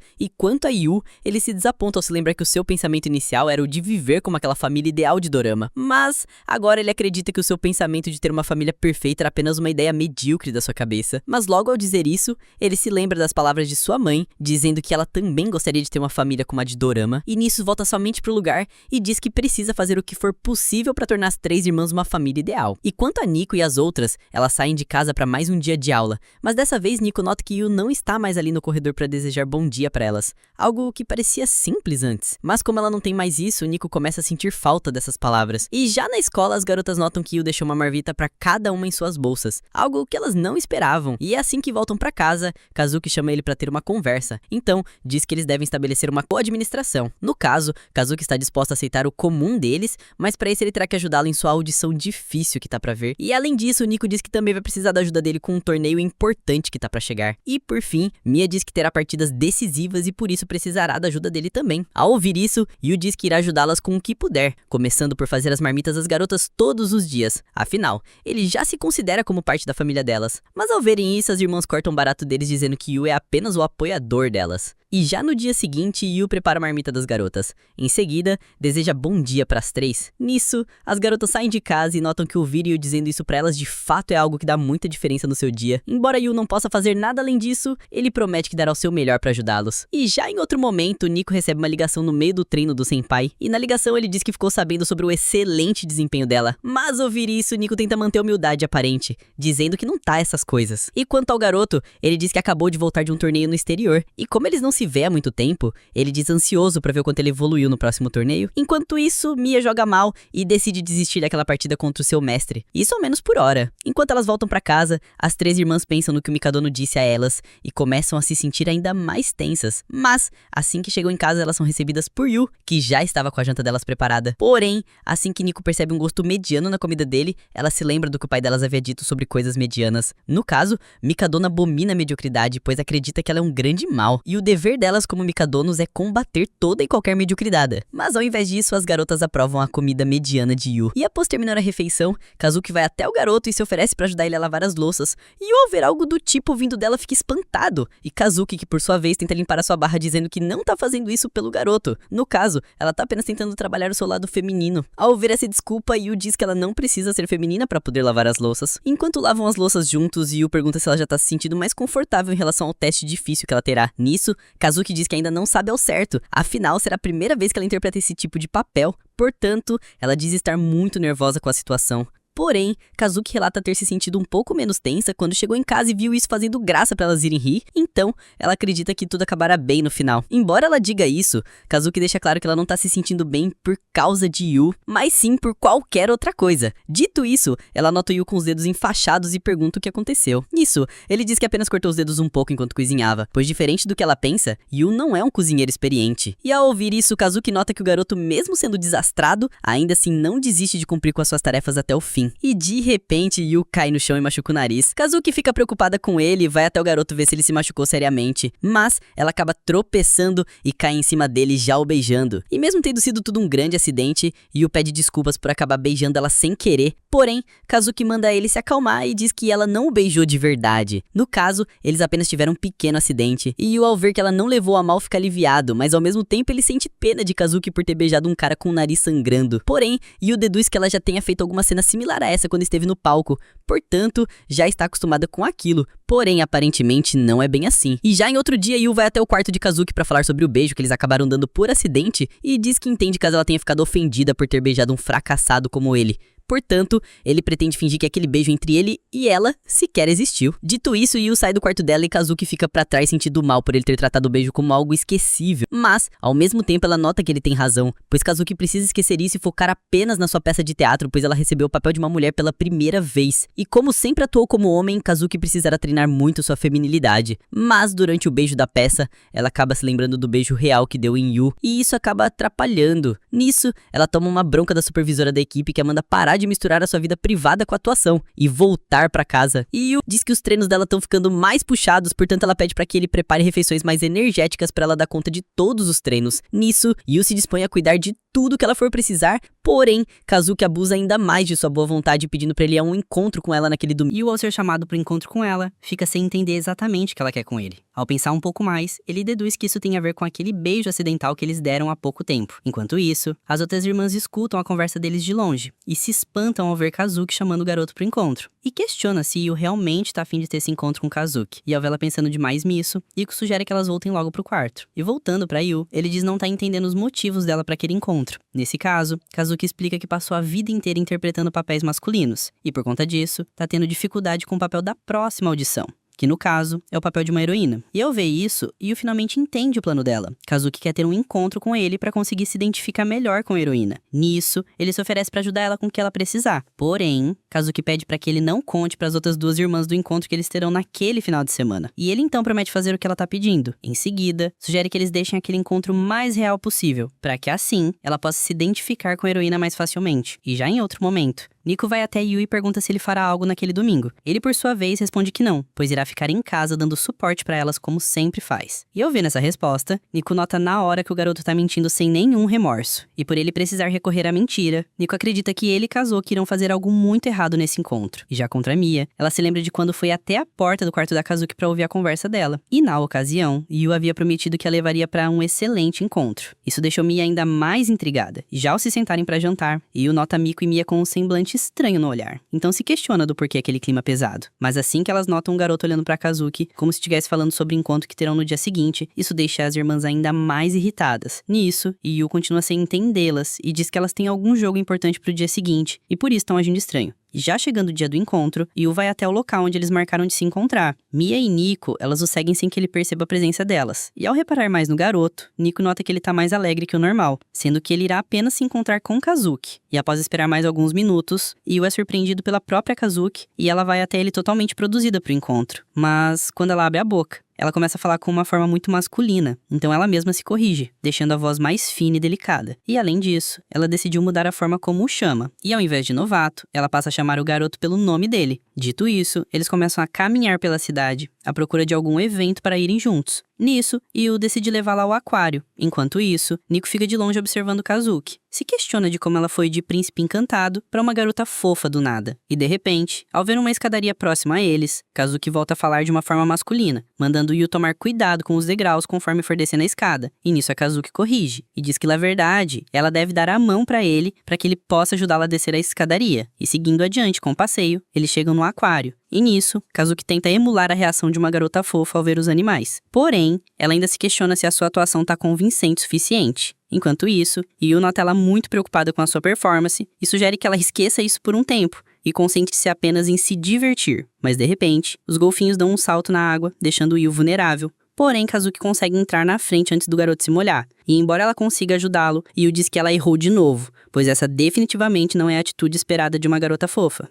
S3: e quanto a Yu, ele se desaponta ao se lembrar que o seu pensamento inicial era o de viver como aquela família ideal de dorama, mas agora ele acredita que o seu pensamento de ter uma família perfeita era apenas uma ideia medíocre da sua cabeça. Mas logo ao dizer isso, ele se lembra das palavras de sua mãe, dizendo que ela também gostaria de ter uma família como a de dorama, e nisso volta somente pro lugar e diz que precisa fazer o que for possível para tornar as três irmãs uma família ideal. E quanto a Nico e as outras, elas saem de casa para mais um dia de aula, mas dessa vez Nico nota que Yu não está mais ali no corredor para desejar bom dia para elas, algo que parecia simples antes. Mas como ela não tem mais isso, Nico começa a sentir falta dessas palavras. E já na escola, as garotas notam que Yu deixou uma marmita para cada uma em suas bolsas, algo que elas não esperavam. E é assim que voltam para casa, Kazuki chama ele para ter uma conversa. Então, diz que eles devem estabelecer uma coadministração. No caso, Kazuki está disposto a aceitar o comum deles, mas para isso ele terá que ajudá-lo em sua audição difícil que tá pra ver. E além disso, Nico diz que também vai precisar da ajuda dele com um torneio importante que tá pra chegar. E por fim, Mia diz que terá partidas decisivas e por isso precisará da ajuda dele também. Ao ouvir isso, Yu diz que irá ajudá-las com o que puder, começando por fazer as marmitas das garotas todos os dias. Afinal, ele já se considera como parte da família delas. Mas ao verem isso, as irmãs cortam barato deles dizendo que Yu é apenas o apoiador delas. E já no dia seguinte, Yu prepara a marmita das garotas. Em seguida, deseja bom dia pras três. Nisso, as garotas saem de casa e notam que ouvir Yu dizendo isso pra elas de fato é algo que dá muita diferença no seu dia. Embora Yu não possa fazer nada além disso, ele promete que dará o seu melhor pra ajudá-los. E já em outro momento, Nico recebe uma ligação no meio do treino do senpai. E na ligação ele diz que ficou sabendo sobre o excelente desempenho dela. Mas ao ouvir isso, Nico tenta manter a humildade aparente, dizendo que não tá essas coisas. E quanto ao garoto, ele diz que acabou de voltar de um torneio no exterior. E como eles não se vê há muito tempo, ele diz ansioso pra ver o quanto ele evoluiu no próximo torneio. Enquanto isso, Mia joga mal e decide desistir daquela partida contra o seu mestre. Isso ao menos por hora. Enquanto elas voltam pra casa, as três irmãs pensam no que o Mikadono disse a elas e começam a se sentir ainda mais tensas. Mas, assim que chegam em casa, elas são recebidas por Yu, que já estava com a janta delas preparada. Porém, assim que Nico percebe um gosto mediano na comida dele, ela se lembra do que o pai delas havia dito sobre coisas medianas. No caso, Mikadono abomina a mediocridade, pois acredita que ela é um grande mal. E o dever delas como Mikadonos é combater toda e qualquer mediocridade. Mas ao invés disso, as garotas aprovam a comida mediana de Yu. E após terminar a refeição, Kazuki vai até o garoto e se oferece pra ajudar ele a lavar as louças. E Yu, ao ver algo do tipo vindo dela, fica espantado. E Kazuki, que por sua vez tenta limpar a sua barra dizendo que não tá fazendo isso pelo garoto. No caso, ela tá apenas tentando trabalhar o seu lado feminino. Ao ouvir essa desculpa, Yu diz que ela não precisa ser feminina pra poder lavar as louças. Enquanto lavam as louças juntos, Yu pergunta se ela já tá se sentindo mais confortável em relação ao teste difícil que ela terá. Nisso, Kazuki diz que ainda não sabe ao certo, afinal será a primeira vez que ela interpreta esse tipo de papel, portanto, ela diz estar muito nervosa com a situação. Porém, Kazuki relata ter se sentido um pouco menos tensa quando chegou em casa e viu isso fazendo graça pra elas irem rir, então ela acredita que tudo acabará bem no final. Embora ela diga isso, Kazuki deixa claro que ela não tá se sentindo bem por causa de Yu, mas sim por qualquer outra coisa. Dito isso, ela nota Yu com os dedos enfaixados e pergunta o que aconteceu. Nisso, ele diz que apenas cortou os dedos um pouco enquanto cozinhava, pois diferente do que ela pensa, Yu não é um cozinheiro experiente. E ao ouvir isso, Kazuki nota que o garoto, mesmo sendo desastrado, ainda assim não desiste de cumprir com as suas tarefas até o fim.
S2: fim. E de repente, Yu cai no chão e machuca o nariz. Kazuki fica preocupada com ele e vai até o garoto ver se ele se machucou seriamente. Mas ela acaba tropeçando e cai em cima dele já o beijando. E mesmo tendo sido tudo um grande acidente, Yu pede desculpas por acabar beijando ela sem querer. Porém, Kazuki manda ele se acalmar e diz que ela não o beijou de verdade. No caso, eles apenas tiveram um pequeno acidente. E Yu, ao ver que ela não levou a mal, fica aliviado, mas ao mesmo tempo ele sente pena de Kazuki por ter beijado um cara com o nariz sangrando. Porém, Yu deduz que ela já tenha feito alguma cena similar a essa quando esteve no palco. Portanto, já está acostumada com aquilo. Porém, aparentemente não é bem assim. E já em outro dia, Yu vai até o quarto de Kazuki pra falar sobre o beijo que eles acabaram dando por acidente e diz que entende caso ela tenha ficado ofendida por ter beijado um fracassado como ele. Portanto, ele pretende fingir que aquele beijo entre ele e ela sequer existiu. Dito isso, Yu sai do quarto dela e Kazuki fica pra trás sentindo mal por ele ter tratado o beijo como algo esquecível. Mas, ao mesmo tempo, ela nota que ele tem razão, pois Kazuki precisa esquecer isso e focar apenas na sua peça de teatro, pois ela recebeu o papel de uma mulher pela primeira vez. E como sempre atuou como homem, Kazuki precisará treinar muito sua feminilidade. Mas, durante o beijo da peça, ela acaba se lembrando do beijo real que deu em Yu, e isso acaba atrapalhando. Nisso, ela toma uma bronca da supervisora da equipe que a manda parar de misturar a sua vida privada com a atuação e voltar pra casa. E Yu diz que os treinos dela estão ficando mais puxados, portanto ela pede pra que ele prepare refeições mais energéticas pra ela dar conta de todos os treinos. Nisso, Yu se dispõe a cuidar de tudo que ela for precisar, porém, Kazuki abusa ainda mais de sua boa vontade, pedindo pra ele ir a um encontro com ela naquele domingo.
S1: Yu, ao ser chamado pro encontro com ela, fica sem entender exatamente o que ela quer com ele. Ao pensar um pouco mais, ele deduz que isso tem a ver com aquele beijo acidental que eles deram há pouco tempo. Enquanto isso, as outras irmãs escutam a conversa deles de longe e se espantam ao ver Kazuki chamando o garoto pro encontro. E questiona se Yu realmente tá afim de ter esse encontro com Kazuki. E ao vê-la pensando demais nisso, Iko sugere que elas voltem logo pro quarto. E voltando pra Yu, ele diz não tá entendendo os motivos dela pra aquele encontro. Nesse caso, Kazuki explica que passou a vida inteira interpretando papéis masculinos. E por conta disso, tá tendo dificuldade com o papel da próxima audição, que no caso, é o papel de uma heroína. E ao ver isso, Yu finalmente entende o plano dela. Kazuki quer ter um encontro com ele pra conseguir se identificar melhor com a heroína. Nisso, ele se oferece pra ajudar ela com o que ela precisar. Porém, Kazuki pede pra que ele não conte pras outras duas irmãs do encontro que eles terão naquele final de semana. E ele então promete fazer o que ela tá pedindo. Em seguida, sugere que eles deixem aquele encontro mais real possível, pra que assim, ela possa se identificar com a heroína mais facilmente. E já em outro momento, Nico vai até Yu e pergunta se ele fará algo naquele domingo. Ele, por sua vez, responde que não, pois irá ficar em casa dando suporte pra elas como sempre faz. E ao ver nessa resposta, Nico nota na hora que o garoto tá mentindo sem nenhum remorso. E por ele precisar recorrer à mentira, Nico acredita que ele e Kazuki irão fazer algo muito errado nesse encontro. E já contra Mia, ela se lembra de quando foi até a porta do quarto da Kazuki pra ouvir a conversa dela. E na ocasião, Yu havia prometido que a levaria pra um excelente encontro. Isso deixou Mia ainda mais intrigada. E já ao se sentarem pra jantar, Yu nota Miko e Mia com um semblante estranho no olhar. Então se questiona do porquê aquele clima pesado. Mas assim que elas notam um garoto olhando pra Kazuki, como se estivesse falando sobre o encontro que terão no dia seguinte, isso deixa as irmãs ainda mais irritadas. Nisso, Yu continua sem entendê-las e diz que elas têm algum jogo importante pro dia seguinte, e por isso estão agindo estranho. E já chegando o dia do encontro, Yu vai até o local onde eles marcaram de se encontrar. Mia e Nico, elas o seguem sem que ele perceba a presença delas. E ao reparar mais no garoto, Nico nota que ele tá mais alegre que o normal, sendo que ele irá apenas se encontrar com Kazuki. E após esperar mais alguns minutos, Yu é surpreendido pela própria Kazuki e ela vai até ele totalmente produzida pro encontro. Mas quando ela abre a boca, ela começa a falar com uma forma muito masculina, então ela mesma se corrige, deixando a voz mais fina e delicada. E além disso, ela decidiu mudar a forma como o chama. E ao invés de novato, ela passa a chamar o garoto pelo nome dele. Dito isso, eles começam a caminhar pela cidade, à procura de algum evento para irem juntos. Nisso, Yu decide levá-la ao aquário. Enquanto isso, Nico fica de longe observando Kazuki. Se questiona de como ela foi de príncipe encantado para uma garota fofa do nada. E de repente, ao ver uma escadaria próxima a eles, Kazuki volta a falar de uma forma masculina, mandando Yu tomar cuidado com os degraus conforme for descendo a escada. E nisso a Kazuki corrige, e diz que na verdade, ela deve dar a mão para ele para que ele possa ajudá-la a descer a escadaria. E seguindo adiante com o passeio, eles chegam no aquário. E nisso, Kazuki tenta emular a reação de uma garota fofa ao ver os animais. Porém, ela ainda se questiona se a sua atuação tá convincente o suficiente. Enquanto isso, Yu nota ela muito preocupada com a sua performance e sugere que ela esqueça isso por um tempo e concentre-se apenas em se divertir. Mas de repente, os golfinhos dão um salto na água, deixando Yu vulnerável. Porém, Kazuki consegue entrar na frente antes do garoto se molhar. E embora ela consiga ajudá-lo, Yu diz que ela errou de novo, pois essa definitivamente não é a atitude esperada de uma garota fofa.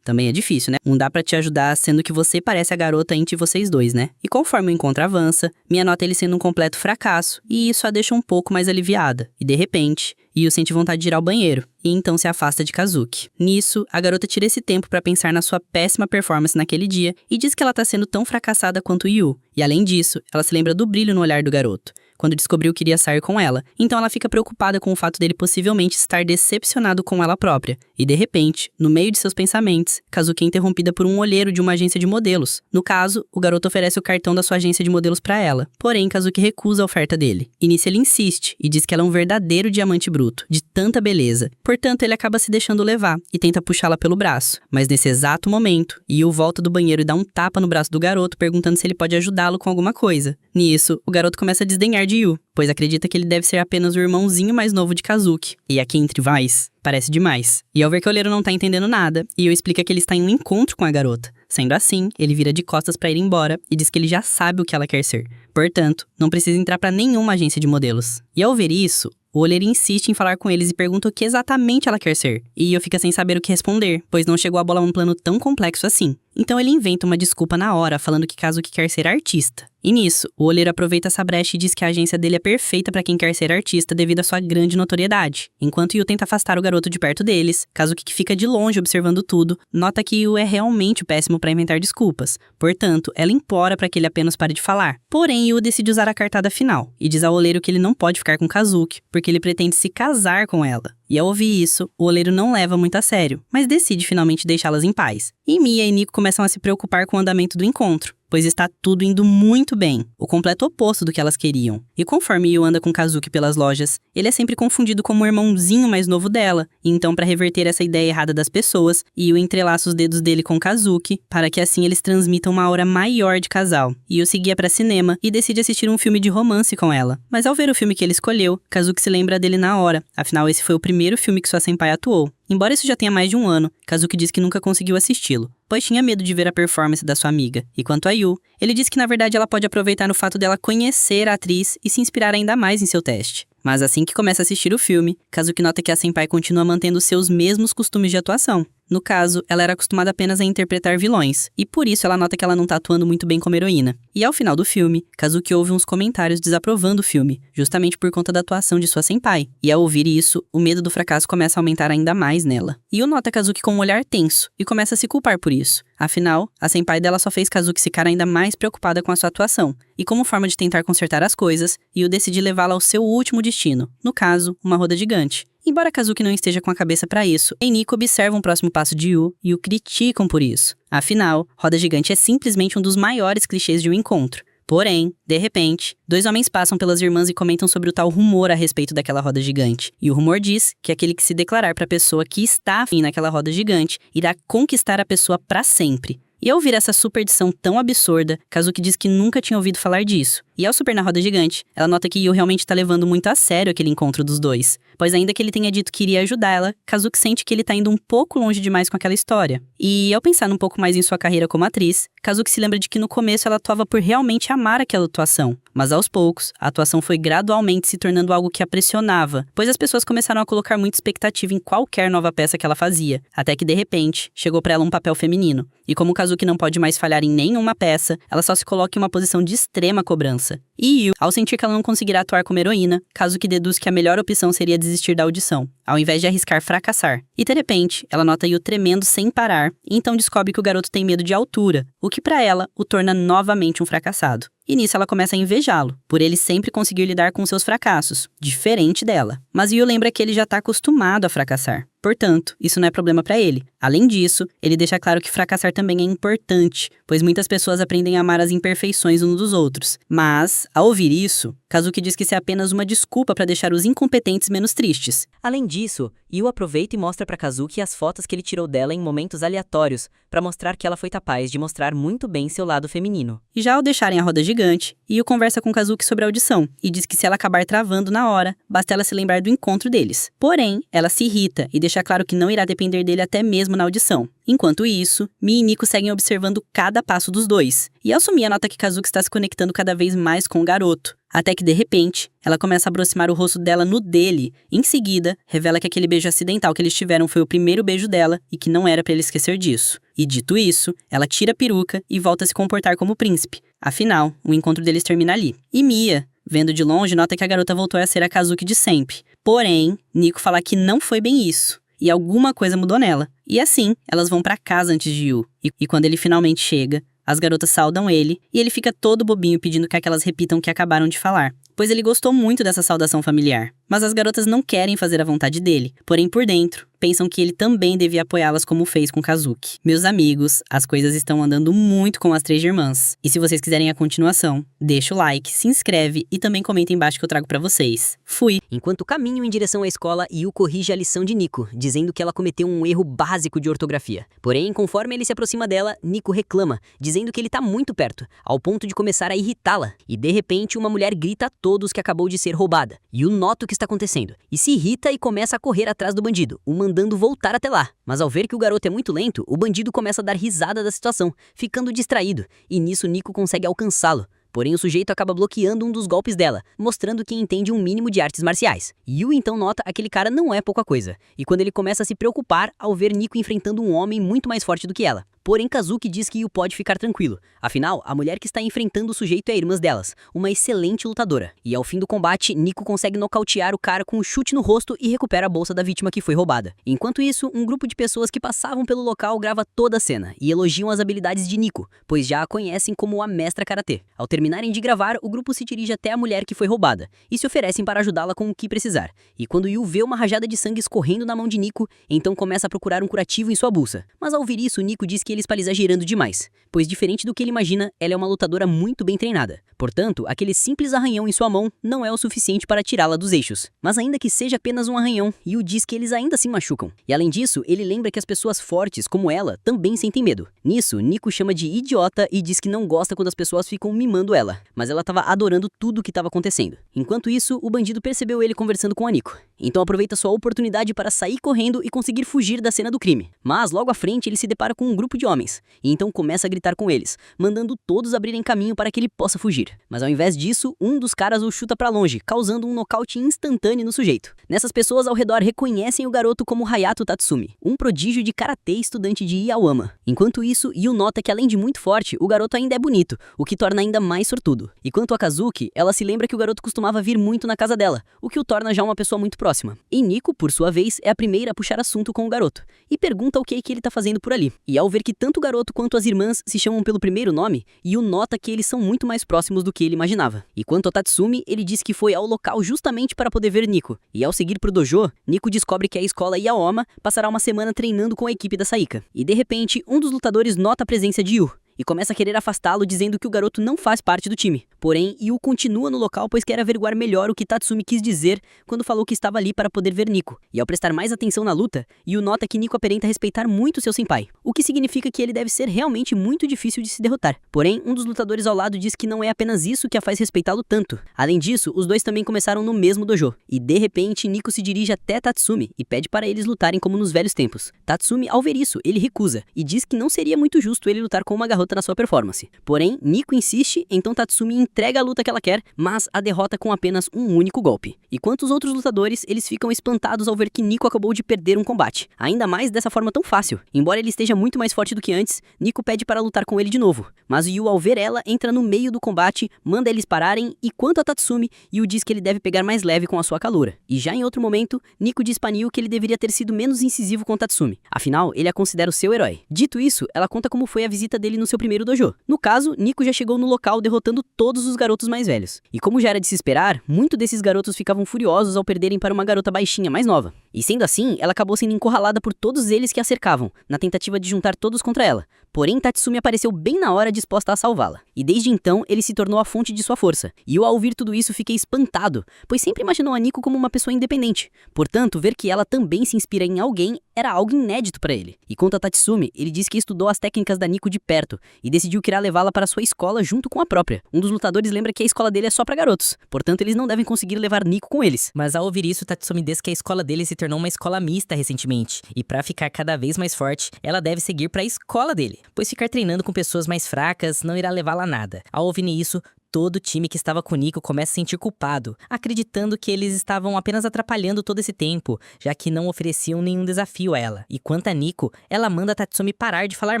S1: Também é difícil, né? Não dá pra te ajudar sendo que você parece a garota entre vocês dois, né? E conforme o encontro avança, Mia nota ele sendo um completo fracasso, e isso a deixa um pouco mais aliviada. E de repente,
S2: Yu sente vontade de ir ao banheiro, e então se afasta de Kazuki. Nisso, a garota tira esse tempo pra pensar na sua péssima performance naquele dia e diz que ela tá sendo tão fracassada quanto Yu. E além disso, ela se lembra do brilho no olhar do garoto, quando descobriu que iria sair com ela. Então ela fica preocupada com o fato dele possivelmente estar decepcionado com ela própria. E de repente, no meio de seus pensamentos, Kazuki é interrompida por um olheiro de uma agência de modelos. No caso, o garoto oferece o cartão da sua agência de modelos pra ela. Porém, Kazuki recusa a oferta dele. E nisso ele insiste e diz que ela é um verdadeiro diamante bruto, de tanta beleza. Portanto, ele acaba se deixando levar e tenta puxá-la pelo braço. Mas nesse exato momento, Yu volta do banheiro e dá um tapa no braço do garoto, perguntando se ele pode ajudá-lo com alguma coisa. Nisso, o garoto começa a desdenhar de Yu, pois acredita que ele deve ser apenas o irmãozinho mais novo de Kazuki. E aqui entre nós, parece demais. E ao ver que o olheiro não tá entendendo nada, Yu explica que ele está em um encontro com a garota. Sendo assim, ele vira de costas pra ir embora e diz que ele já sabe o que ela quer ser. Portanto, não precisa entrar pra nenhuma agência de modelos. E ao ver isso, o olheiro insiste em falar com eles e pergunta o que exatamente ela quer ser. E Yu fica sem saber o que responder, pois não chegou a bolar um plano tão complexo assim. Então ele inventa uma desculpa na hora, falando que Kazuki quer ser artista. E nisso, o olheiro aproveita essa brecha e diz que a agência dele é perfeita pra quem quer ser artista devido à sua grande notoriedade. Enquanto Yu tenta afastar o garoto de perto deles, Kazuki, que fica de longe observando tudo, nota que Yu é realmente péssimo pra inventar desculpas. Portanto, ela implora pra que ele apenas pare de falar. Porém, Yu decide usar a cartada final e diz ao olheiro que ele não pode ficar com Kazuki, porque ele pretende se casar com ela. E ao ouvir isso, o olheiro não leva muito a sério, mas decide finalmente deixá-las em paz. E Mia e Nico começam a se preocupar com o andamento do encontro, pois está tudo indo muito bem, o completo oposto do que elas queriam. E conforme Yu anda com Kazuki pelas lojas, ele é sempre confundido como o irmãozinho mais novo dela. E então, para reverter essa ideia errada das pessoas, Yu entrelaça os dedos dele com Kazuki, para que assim eles transmitam uma aura maior de casal. Yu seguia para cinema e decide assistir um filme de romance com ela. Mas ao ver o filme que ele escolheu, Kazuki se lembra dele na hora, afinal esse foi o primeiro filme que sua senpai atuou. Embora isso já tenha mais de um ano, Kazuki diz que nunca conseguiu assisti-lo, pois tinha medo de ver a performance da sua amiga. E quanto a Yu, ele diz que na verdade ela pode aproveitar o fato dela conhecer a atriz e se inspirar ainda mais em seu teste. Mas assim que começa a assistir o filme, Kazuki nota que a senpai continua mantendo seus mesmos costumes de atuação. No caso, ela era acostumada apenas a interpretar vilões, e por isso ela nota que ela não tá atuando muito bem como heroína. E ao final do filme, Kazuki ouve uns comentários desaprovando o filme, justamente por conta da atuação de sua senpai. E ao ouvir isso, o medo do fracasso começa a aumentar ainda mais nela. Yu nota Kazuki com um olhar tenso, e começa a se culpar por isso. Afinal, a senpai dela só fez Kazuki ficar ainda mais preocupada com a sua atuação. E como forma de tentar consertar as coisas, Yu decide levá-la ao seu último destino, no caso, uma roda gigante. Embora Kazuki não esteja com a cabeça pra isso, e Nico observa um próximo passo de Yu e o criticam por isso. Afinal, roda gigante é simplesmente um dos maiores clichês de um encontro. Porém, de repente, dois homens passam pelas irmãs e comentam sobre o tal rumor a respeito daquela roda gigante. E o rumor diz que aquele que se declarar pra pessoa que está afim naquela roda gigante irá conquistar a pessoa pra sempre. E ao ouvir essa superstição tão absurda, Kazuki diz que nunca tinha ouvido falar disso. E ao super na roda gigante, ela nota que Yu realmente tá levando muito a sério aquele encontro dos dois. Pois ainda que ele tenha dito que iria ajudar ela, Kazuki sente que ele tá indo um pouco longe demais com aquela história. E ao pensar um pouco mais em sua carreira como atriz, Kazuki se lembra de que no começo ela atuava por realmente amar aquela atuação. Mas aos poucos, a atuação foi gradualmente se tornando algo que a pressionava, pois as pessoas começaram a colocar muita expectativa em qualquer nova peça que ela fazia, até que de repente, chegou pra ela um papel feminino. E como Kazuki não pode mais falhar em nenhuma peça, ela só se coloca em uma posição de extrema cobrança. E Yu, ao sentir que ela não conseguirá atuar como heroína, Kazuki deduz que a melhor opção seria desistir da audição, ao invés de arriscar fracassar. E de repente, ela nota Yu tremendo sem parar, e então descobre que o garoto tem medo de altura, o que pra ela o torna novamente um fracassado. E nisso ela começa a invejá-lo, por ele sempre conseguir lidar com seus fracassos, diferente dela. Mas Yu lembra que ele já tá acostumado a fracassar. Portanto, isso não é problema pra ele. Além disso, ele deixa claro que fracassar também é importante, pois muitas pessoas aprendem a amar as imperfeições uns dos outros. Mas, ao ouvir isso, Kazuki diz que isso é apenas uma desculpa pra deixar os incompetentes menos tristes.
S4: Além disso, Yu aproveita e mostra pra Kazuki as fotos que ele tirou dela em momentos aleatórios, pra mostrar que ela foi capaz de mostrar muito bem seu lado feminino.
S2: E já ao deixarem a roda gigante, Yu conversa com Kazuki sobre a audição, e diz que se ela acabar travando na hora, basta ela se lembrar do encontro deles. Porém, ela se irrita e deixa claro que não irá depender dele até mesmo na audição. Enquanto isso, Mi e Nico seguem observando cada passo dos dois. E ao sumir, nota que Kazuki está se conectando cada vez mais com o garoto. Até que, de repente, ela começa a aproximar o rosto dela no dele. Em seguida, revela que aquele beijo acidental que eles tiveram foi o primeiro beijo dela e que não era pra ele esquecer disso. E dito isso, ela tira a peruca e volta a se comportar como príncipe. Afinal, o encontro deles termina ali. E Mia, vendo de longe, nota que a garota voltou a ser a Kazuki de sempre. Porém, Nico fala que não foi bem isso. E alguma coisa mudou nela. E assim, elas vão pra casa antes de Yu. E quando ele finalmente chega, as garotas saudam ele e ele fica todo bobinho pedindo que aquelas repitam o que acabaram de falar, pois ele gostou muito dessa saudação familiar. Mas as garotas não querem fazer a vontade dele, porém por dentro, pensam que ele também devia apoiá-las como fez com Kazuki. Meus amigos, as coisas estão andando muito com as três irmãs. E se vocês quiserem a continuação, deixa o like, se inscreve e também comenta embaixo que eu trago pra vocês. Fui!
S4: Enquanto caminham em direção à escola, Yu corrige a lição de Nico, dizendo que ela cometeu um erro básico de ortografia. Porém, conforme ele se aproxima dela, Nico reclama, dizendo que ele tá muito perto, ao ponto de começar a irritá-la. E de repente, uma mulher grita a todos que acabou de ser roubada. Yu nota o que está acontecendo, e se irrita e começa a correr atrás do bandido, o mandando voltar até lá. Mas ao ver que o garoto é muito lento, o bandido começa a dar risada da situação, ficando distraído, e nisso Nico consegue alcançá-lo. Porém, o sujeito acaba bloqueando um dos golpes dela, mostrando que entende um mínimo de artes marciais. Yu então nota que aquele cara não é pouca coisa, e quando ele começa a se preocupar ao ver Nico enfrentando um homem muito mais forte do que ela. Porém, Kazuki diz que Yu pode ficar tranquilo. Afinal, a mulher que está enfrentando o sujeito é a irmã delas, uma excelente lutadora. E ao fim do combate, Nico consegue nocautear o cara com um chute no rosto e recupera a bolsa da vítima que foi roubada. Enquanto isso, um grupo de pessoas que passavam pelo local grava toda a cena e elogiam as habilidades de Nico, pois já a conhecem como a mestra karatê. Ao terminarem de gravar, o grupo se dirige até a mulher que foi roubada e se oferecem para ajudá-la com o que precisar. E quando Yu vê uma rajada de sangue escorrendo na mão de Nico, então começa a procurar um curativo em sua bolsa. Mas ao ouvir isso, Nico diz que ele está exagerando demais, pois diferente do que ele imagina, ela é uma lutadora muito bem treinada. Portanto, aquele simples arranhão em sua mão não é o suficiente para tirá-la dos eixos. Mas ainda que seja apenas um arranhão, Yu diz que eles ainda se machucam. E além disso, ele lembra que as pessoas fortes, como ela, também sentem medo. Nisso, Nico chama de idiota e diz que não gosta quando as pessoas ficam mimando ela. Mas ela estava adorando tudo o que estava acontecendo. Enquanto isso, o bandido percebeu ele conversando com a Nico. Então aproveita sua oportunidade para sair correndo e conseguir fugir da cena do crime. Mas logo à frente ele se depara com um grupo de homens, e então começa a gritar com eles, mandando todos abrirem caminho para que ele possa fugir. Mas ao invés disso, um dos caras o chuta para longe, causando um nocaute instantâneo no sujeito. Nessas pessoas ao redor reconhecem o garoto como Hayato Tatsumi, um prodígio de karatê estudante de Iawama. Enquanto isso, Yu nota que além de muito forte, o garoto ainda é bonito, o que torna ainda mais sortudo. E quanto a Kazuki, ela se lembra que o garoto costumava vir muito na casa dela, o que o torna já uma pessoa muito próxima. E Nico, por sua vez, é a primeira a puxar assunto com o garoto, e pergunta o que ele tá fazendo por ali. E ao ver que tanto o garoto quanto as irmãs se chamam pelo primeiro nome, Yu nota que eles são muito mais próximos do que ele imaginava. E quanto a Tatsumi, ele diz que foi ao local justamente para poder ver Nico. E ao seguir pro dojo, Nico descobre que a escola Iawama passará uma semana treinando com a equipe da Saika. E de repente, um dos lutadores nota a presença de Yu e começa a querer afastá-lo, dizendo que o garoto não faz parte do time. Porém, Yu continua no local, pois quer averiguar melhor o que Tatsumi quis dizer quando falou que estava ali para poder ver Nico. E ao prestar mais atenção na luta, Yu nota que Nico aparenta respeitar muito seu senpai, o que significa que ele deve ser realmente muito difícil de se derrotar. Porém, um dos lutadores ao lado diz que não é apenas isso que a faz respeitá-lo tanto. Além disso, os dois também começaram no mesmo dojo. E de repente, Nico se dirige até Tatsumi e pede para eles lutarem como nos velhos tempos. Tatsumi, ao ver isso, ele recusa e diz que não seria muito justo ele lutar com uma garota na sua performance. Porém, Nico insiste, então Tatsumi entrega a luta que ela quer, mas a derrota com apenas um único golpe. E quanto os outros lutadores, eles ficam espantados ao ver que Nico acabou de perder um combate, ainda mais dessa forma tão fácil. Embora ele esteja muito mais forte do que antes, Nico pede para lutar com ele de novo, mas Yu, ao ver ela, entra no meio do combate, manda eles pararem, e quanto a Tatsumi, Yu diz que ele deve pegar mais leve com a sua caloura. E já em outro momento, Nico diz para Yu que ele deveria ter sido menos incisivo com Tatsumi, afinal, ele a considera o seu herói. Dito isso, ela conta como foi a visita dele no seu primeiro dojo. No caso, Nico já chegou no local derrotando todos os garotos mais velhos. E como já era de se esperar, muitos desses garotos ficavam furiosos ao perderem para uma garota baixinha mais nova. E sendo assim, ela acabou sendo encurralada por todos eles que a cercavam, na tentativa de juntar todos contra ela. Porém, Tatsumi apareceu bem na hora, disposta a salvá-la. E desde então, ele se tornou a fonte de sua força. E eu, ao ouvir tudo isso, fiquei espantado, pois sempre imaginou a Nico como uma pessoa independente. Portanto, ver que ela também se inspira em alguém era algo inédito para ele. E quanto a Tatsumi, ele diz que estudou as técnicas da Nico de perto e decidiu que irá levá-la para sua escola junto com a própria. Um dos lutadores lembra que a escola dele é só para garotos, portanto eles não devem conseguir levar Nico com eles.
S1: Mas ao ouvir isso, Tatsumi diz que a escola dele se tornou uma escola mista recentemente, e para ficar cada vez mais forte, ela deve seguir para a escola dele, pois ficar treinando com pessoas mais fracas não irá levá-la a nada. Ao ouvir isso, todo o time que estava com Nico começa a se sentir culpado, acreditando que eles estavam apenas atrapalhando todo esse tempo, já que não ofereciam nenhum desafio a ela. E quanto a Nico, ela manda Tatsumi parar de falar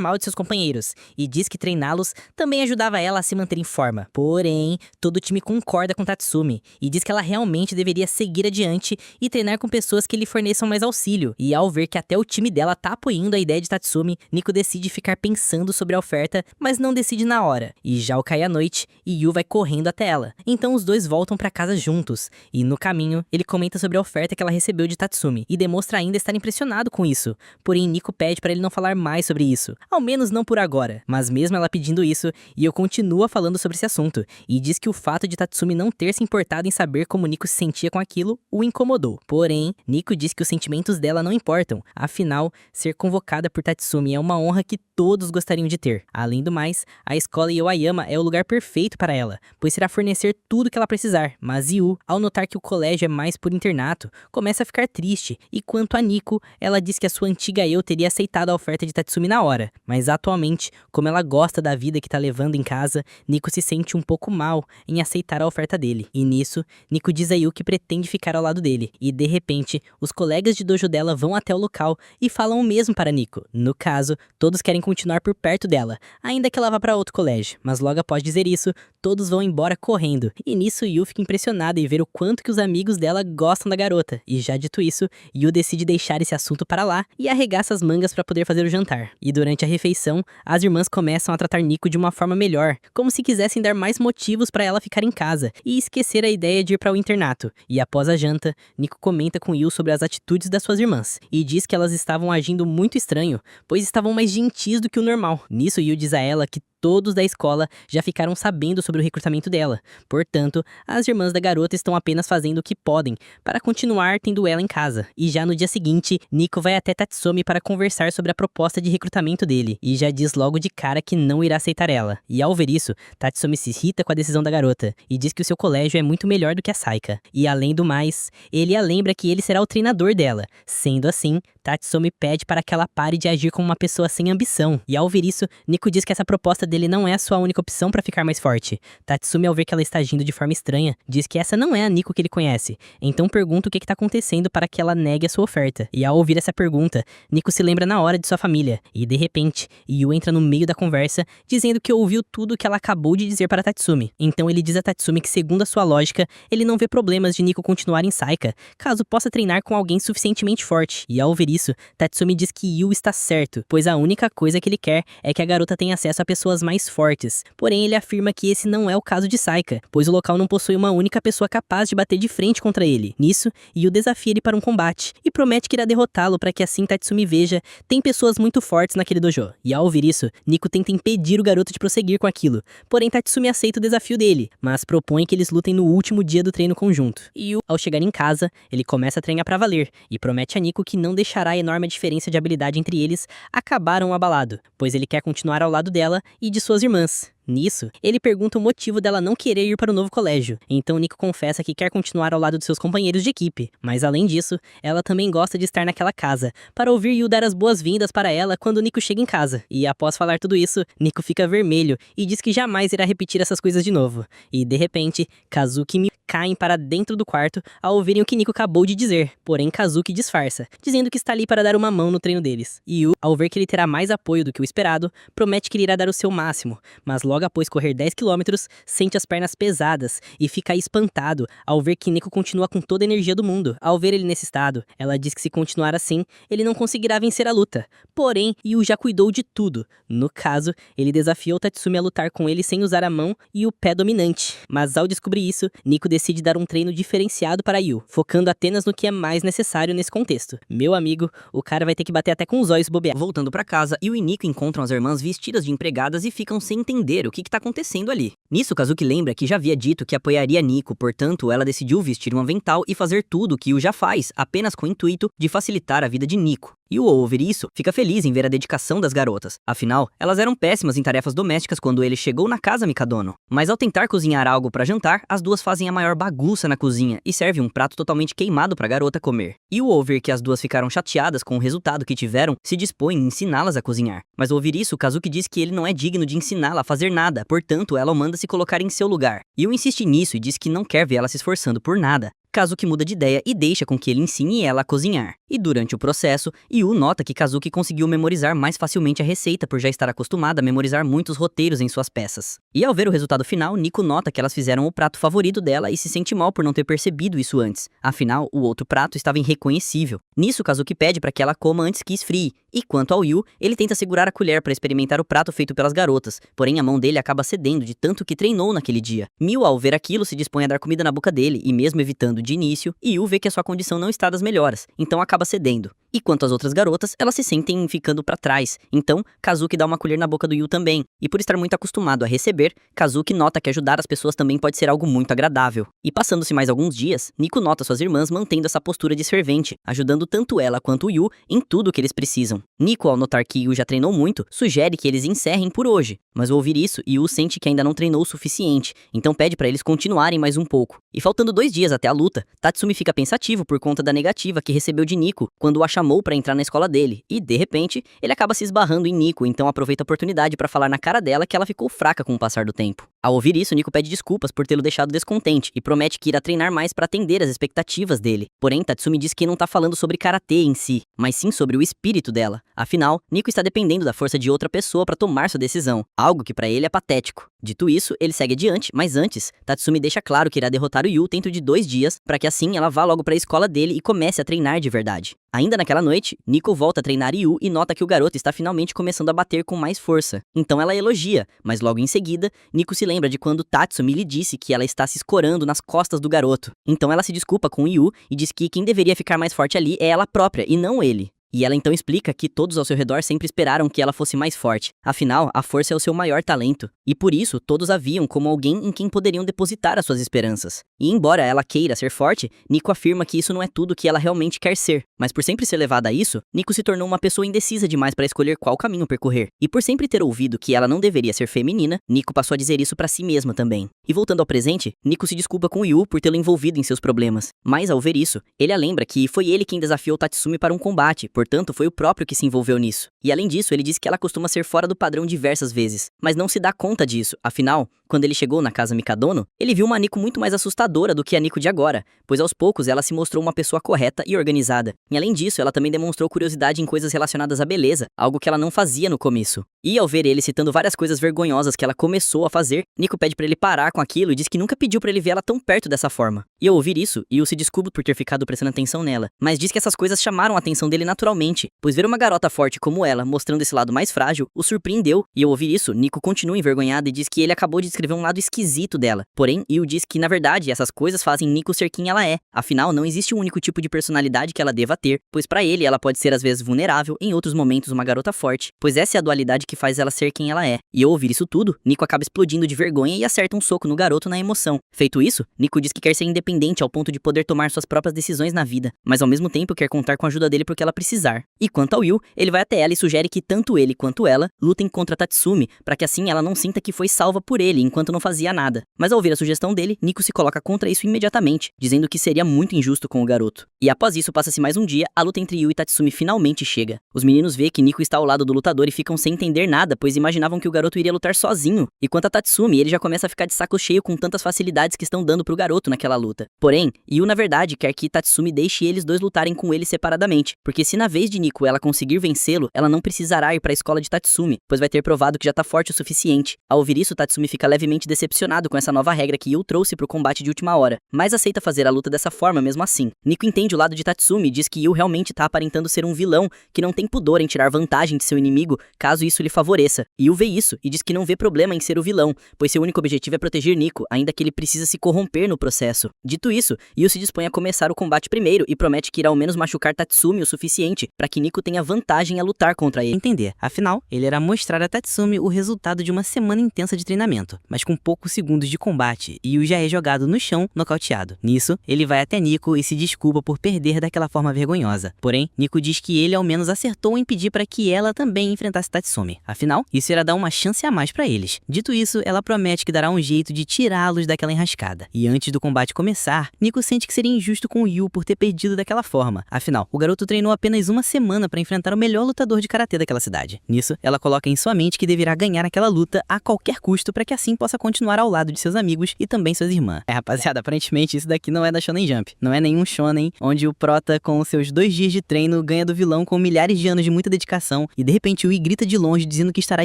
S1: mal de seus companheiros, e diz que treiná-los também ajudava ela a se manter em forma. Porém, todo o time concorda com Tatsumi, e diz que ela realmente deveria seguir adiante e treinar com pessoas que lhe forneçam mais auxílio. E ao ver que até o time dela tá apoiando a ideia de Tatsumi, Nico decide ficar pensando sobre a oferta, mas não decide na hora. E já ao cair a noite, Yu vai correndo até ela. Então os dois voltam pra casa juntos, e no caminho, ele comenta sobre a oferta que ela recebeu de Tatsumi, e demonstra ainda estar impressionado com isso. Porém, Nico pede pra ele não falar mais sobre isso, ao menos não por agora. Mas mesmo ela pedindo isso, Yu continua falando sobre esse assunto, e diz que o fato de Tatsumi não ter se importado em saber como Nico se sentia com aquilo o incomodou. Porém, Nico diz que os sentimentos dela não importam, afinal, ser convocada por Tatsumi é uma honra que todos gostariam de ter. Além do mais, a escola Yoayama é o lugar perfeito para ela, pois irá fornecer tudo que ela precisar. Mas Yu, ao notar que o colégio é mais por internato, começa a ficar triste, e quanto a Nico, ela diz que a sua antiga eu teria aceitado a oferta de Tatsumi na hora, mas atualmente, como ela gosta da vida que tá levando em casa, Nico se sente um pouco mal em aceitar a oferta dele. E nisso, Nico diz a Yu que pretende ficar ao lado dele, e de repente, os colegas de dojo dela vão até o local e falam o mesmo para Nico. No caso, todos querem continuar por perto dela, ainda que ela vá para outro colégio, mas logo após dizer isso, todos vão embora correndo. E nisso Yu fica impressionada em ver o quanto que os amigos dela gostam da garota. E já dito isso, Yu decide deixar esse assunto para lá e arregaça as mangas para poder fazer o jantar. E durante a refeição, as irmãs começam a tratar Nico de uma forma melhor, como se quisessem dar mais motivos para ela ficar em casa e esquecer a ideia de ir para o internato. E após a janta, Nico comenta com Yu sobre as atitudes das suas irmãs e diz que elas estavam agindo muito estranho, pois estavam mais gentis do que o normal. Nisso Yu diz a ela que todos da escola já ficaram sabendo sobre o recrutamento dela. Portanto, as irmãs da garota estão apenas fazendo o que podem para continuar tendo ela em casa. E já no dia seguinte, Nico vai até Tatsumi para conversar sobre a proposta de recrutamento dele, e já diz logo de cara que não irá aceitar ela. E ao ver isso, Tatsumi se irrita com a decisão da garota, e diz que o seu colégio é muito melhor do que a Saika. E além do mais, ele a lembra que ele será o treinador dela. Sendo assim, Tatsumi pede para que ela pare de agir como uma pessoa sem ambição. E ao ver isso, Nico diz que essa proposta dele não é a sua única opção para ficar mais forte. Tatsumi, ao ver que ela está agindo de forma estranha, diz que essa não é a Nico que ele conhece. Então pergunta o que está acontecendo para que ela negue a sua oferta. E ao ouvir essa pergunta, Nico se lembra na hora de sua família. E de repente, Yu entra no meio da conversa, dizendo que ouviu tudo o que ela acabou de dizer para Tatsumi. Então ele diz a Tatsumi que, segundo a sua lógica, ele não vê problemas de Nico continuar em Saika, caso possa treinar com alguém suficientemente forte. E ao ouvir isso, Tatsumi diz que Yu está certo, pois a única coisa que ele quer é que a garota tenha acesso a pessoas mais fortes. Porém, ele afirma que esse não é o caso de Saika, pois o local não possui uma única pessoa capaz de bater de frente contra ele. Nisso, Yu desafia ele para um combate e promete que irá derrotá-lo para que assim Tatsumi veja tem pessoas muito fortes naquele dojo. E ao ouvir isso, Nico tenta impedir o garoto de prosseguir com aquilo. Porém, Tatsumi aceita o desafio dele, mas propõe que eles lutem no último dia do treino conjunto. E Yu, ao chegar em casa, ele começa a treinar para valer e promete a Nico que não deixará a enorme diferença de habilidade entre eles acabar abalado, pois ele quer continuar ao lado dela e de suas irmãs. Nisso, ele pergunta o motivo dela não querer ir para o novo colégio. Então Nico confessa que quer continuar ao lado de seus companheiros de equipe. Mas além disso, ela também gosta de estar naquela casa, para ouvir Yu dar as boas-vindas para ela quando Nico chega em casa. E após falar tudo isso, Nico fica vermelho e diz que jamais irá repetir essas coisas de novo. E de repente, Kazuki e Miu caem para dentro do quarto ao ouvirem o que Nico acabou de dizer. Porém, Kazuki disfarça, dizendo que está ali para dar uma mão no treino deles. E Yu, ao ver que ele terá mais apoio do que o esperado, promete que ele irá dar o seu máximo, mas logo após correr 10 km, sente as pernas pesadas e fica espantado ao ver que Nico continua com toda a energia do mundo. Ao ver ele nesse estado, ela diz que se continuar assim, ele não conseguirá vencer a luta. Porém, Yu já cuidou de tudo. No caso, ele desafiou Tatsumi a lutar com ele sem usar a mão e o pé dominante. Mas ao descobrir isso, Nico decide dar um treino diferenciado para Yu, focando apenas no que é mais necessário nesse contexto. Meu amigo, o cara vai ter que bater até com os olhos bobear.
S4: Voltando pra casa, Yu e Nico encontram as irmãs vestidas de empregadas e ficam sem entender o que tá acontecendo ali. Nisso, Kazuki lembra que já havia dito que apoiaria Nico, portanto, ela decidiu vestir um avental e fazer tudo o que Yu já faz, apenas com o intuito de facilitar a vida de Nico. Yu, ao ouvir isso, fica feliz em ver a dedicação das garotas. Afinal, elas eram péssimas em tarefas domésticas quando ele chegou na casa Mikadono. Mas ao tentar cozinhar algo para jantar, as duas fazem a maior bagunça na cozinha e servem um prato totalmente queimado para a garota comer. Yu, ao ver que as duas ficaram chateadas com o resultado que tiveram, se dispõe em ensiná-las a cozinhar. Mas ao ouvir isso, Kazuki diz que ele não é digno de ensiná-la a fazer nada, portanto, ela o manda se se colocar em seu lugar. Yu insiste nisso e diz que não quer ver ela se esforçando por nada. Kazuki muda de ideia e deixa com que ele ensine ela a cozinhar. E durante o processo, Yu nota que Kazuki conseguiu memorizar mais facilmente a receita por já estar acostumada a memorizar muitos roteiros em suas peças. E ao ver o resultado final, Nico nota que elas fizeram o prato favorito dela e se sente mal por não ter percebido isso antes. Afinal, o outro prato estava irreconhecível. Nisso, Kazuki pede para que ela coma antes que esfrie. E quanto ao Yu, ele tenta segurar a colher para experimentar o prato feito pelas garotas, porém a mão dele acaba cedendo de tanto que treinou naquele dia. Miu, ao ver aquilo, se dispõe a dar comida na boca dele e mesmo evitando de início, Yu vê que a sua condição não está das melhores, então acaba cedendo. E quanto às outras garotas, elas se sentem ficando pra trás. Então, Kazuki dá uma colher na boca do Yu também. E por estar muito acostumado a receber, Kazuki nota que ajudar as pessoas também pode ser algo muito agradável. E passando-se mais alguns dias, Nico nota suas irmãs mantendo essa postura de servente, ajudando tanto ela quanto o Yu em tudo que eles precisam. Nico, ao notar que Yu já treinou muito, sugere que eles encerrem por hoje. Mas ao ouvir isso, Yu sente que ainda não treinou o suficiente, então pede pra eles continuarem mais um pouco. E faltando 2 dias até a luta, Tatsumi fica pensativo por conta da negativa que recebeu de Nico quando o chamou pra entrar na escola dele, e de repente, ele acaba se esbarrando em Nico, então aproveita a oportunidade pra falar na cara dela que ela ficou fraca com o passar do tempo. Ao ouvir isso, Nico pede desculpas por tê-lo deixado descontente e promete que irá treinar mais pra atender às expectativas dele. Porém, Tatsumi diz que não tá falando sobre karatê em si, mas sim sobre o espírito dela. Afinal, Nico está dependendo da força de outra pessoa pra tomar sua decisão, algo que pra ele é patético. Dito isso, ele segue adiante, mas antes, Tatsumi deixa claro que irá derrotar o Yu dentro de 2 dias, pra que assim ela vá logo pra escola dele e comece a treinar de verdade. Ainda naquela noite, Nico volta a treinar Yu e nota que o garoto está finalmente começando a bater com mais força. Então ela elogia, mas logo em seguida, Nico se lembra de quando Tatsumi lhe disse que ela está se escorando nas costas do garoto. Então ela se desculpa com o Yu e diz que quem deveria ficar mais forte ali é ela própria e não ele. E ela então explica que todos ao seu redor sempre esperaram que ela fosse mais forte. Afinal, a força é o seu maior talento. E por isso, todos a viam como alguém em quem poderiam depositar as suas esperanças. E embora ela queira ser forte, Nico afirma que isso não é tudo que ela realmente quer ser. Mas por sempre ser levada a isso, Nico se tornou uma pessoa indecisa demais para escolher qual caminho percorrer. E por sempre ter ouvido que ela não deveria ser feminina, Nico passou a dizer isso para si mesma também. E voltando ao presente, Nico se desculpa com o Yu por tê-lo envolvido em seus problemas. Mas ao ver isso, ele a lembra que foi ele quem desafiou Tatsumi para um combate, portanto foi o próprio que se envolveu nisso. E além disso, ele diz que ela costuma ser fora do padrão diversas vezes, mas não se dá conta disso. Afinal, quando ele chegou na casa Mikadono, ele viu uma Nico muito mais assustadora do que a Nico de agora, pois aos poucos ela se mostrou uma pessoa correta e organizada. E além disso, ela também demonstrou curiosidade em coisas relacionadas à beleza, algo que ela não fazia no começo. E ao ver ele citando várias coisas vergonhosas que ela começou a fazer, Nico pede pra ele parar com aquilo e diz que nunca pediu pra ele ver ela tão perto dessa forma. E ao ouvir isso, Yu se desculpa por ter ficado prestando atenção nela, mas diz que essas coisas chamaram a atenção dele naturalmente, pois ver uma garota forte como ela, mostrando esse lado mais frágil, o surpreendeu. E ao ouvir isso, Nico continua envergonhada e diz que ele acabou de descrever um lado esquisito dela. Porém, Yu diz que na verdade essas coisas fazem Nico ser quem ela é. Afinal, não existe um único tipo de personalidade que ela deva ter, pois pra ele ela pode ser às vezes vulnerável, em outros momentos uma garota forte, pois essa é a dualidade que faz ela ser quem ela é. E ao ouvir isso tudo, Nico acaba explodindo de vergonha e acerta um soco no garoto na emoção. Feito isso, Nico diz que quer ser independente ao ponto de poder tomar suas próprias decisões na vida, mas ao mesmo tempo quer contar com a ajuda dele porque ela precisar. E quanto ao Yu, ele vai até ela e sugere que tanto ele quanto ela lutem contra Tatsumi, para que assim ela não sinta que foi salva por ele enquanto não fazia nada. Mas ao ouvir a sugestão dele, Nico se coloca contra isso imediatamente, dizendo que seria muito injusto com o garoto. E após isso passa-se mais um dia, a luta entre Yu e Tatsumi finalmente chega. Os meninos veem que Nico está ao lado do lutador e ficam sem entender nada, pois imaginavam que o garoto iria lutar sozinho. E quanto a Tatsumi, ele já começa a ficar de saco cheio com tantas facilidades que estão dando pro garoto naquela luta. Porém, Yu na verdade quer que Tatsumi deixe eles dois lutarem com ele separadamente, porque se na vez de Nico ela conseguir vencê-lo, ela não precisará ir pra escola de Tatsumi, pois vai ter provado que já tá forte o suficiente. Ao ouvir isso, Tatsumi fica levemente decepcionado com essa nova regra que Yu trouxe pro combate de última hora, mas aceita fazer a luta dessa forma mesmo assim. Nico entende o lado de Tatsumi e diz que Yu realmente tá aparentando ser um vilão que não tem pudor em tirar vantagem de seu inimigo, caso isso lhe favoreça. Yu vê isso e diz que não vê problema em ser o vilão, pois seu único objetivo é proteger Nico, ainda que ele precisa se corromper no processo. Dito isso, Yu se dispõe a começar o combate primeiro e promete que irá ao menos machucar Tatsumi o suficiente para que Nico tenha vantagem a lutar contra ele.
S1: Entender. Afinal, ele irá mostrar a Tatsumi o resultado de uma semana intensa de treinamento, mas com poucos segundos de combate, e Yu já é jogado no chão, nocauteado. Nisso, ele vai até Nico e se desculpa por perder daquela forma vergonhosa. Porém, Nico diz que ele ao menos acertou em pedir para que ela também enfrentasse Tatsumi. Afinal, isso irá dar uma chance a mais para eles. Dito isso, ela promete que dará um jeito de tirá-los daquela enrascada. E antes do combate começar, Nico sente que seria injusto com o Yu por ter perdido daquela forma. Afinal, o garoto treinou apenas uma semana para enfrentar o melhor lutador de karatê daquela cidade. Nisso, ela coloca em sua mente que deverá ganhar aquela luta a qualquer custo para que assim
S2: assim possa continuar ao lado de seus amigos e também suas irmãs. Rapaziada, aparentemente isso daqui não é da Shonen Jump. Não é nenhum shonen onde o prota com os seus 2 dias de treino ganha do vilão com milhares de anos de muita dedicação e de repente Yui grita de longe dizendo que estará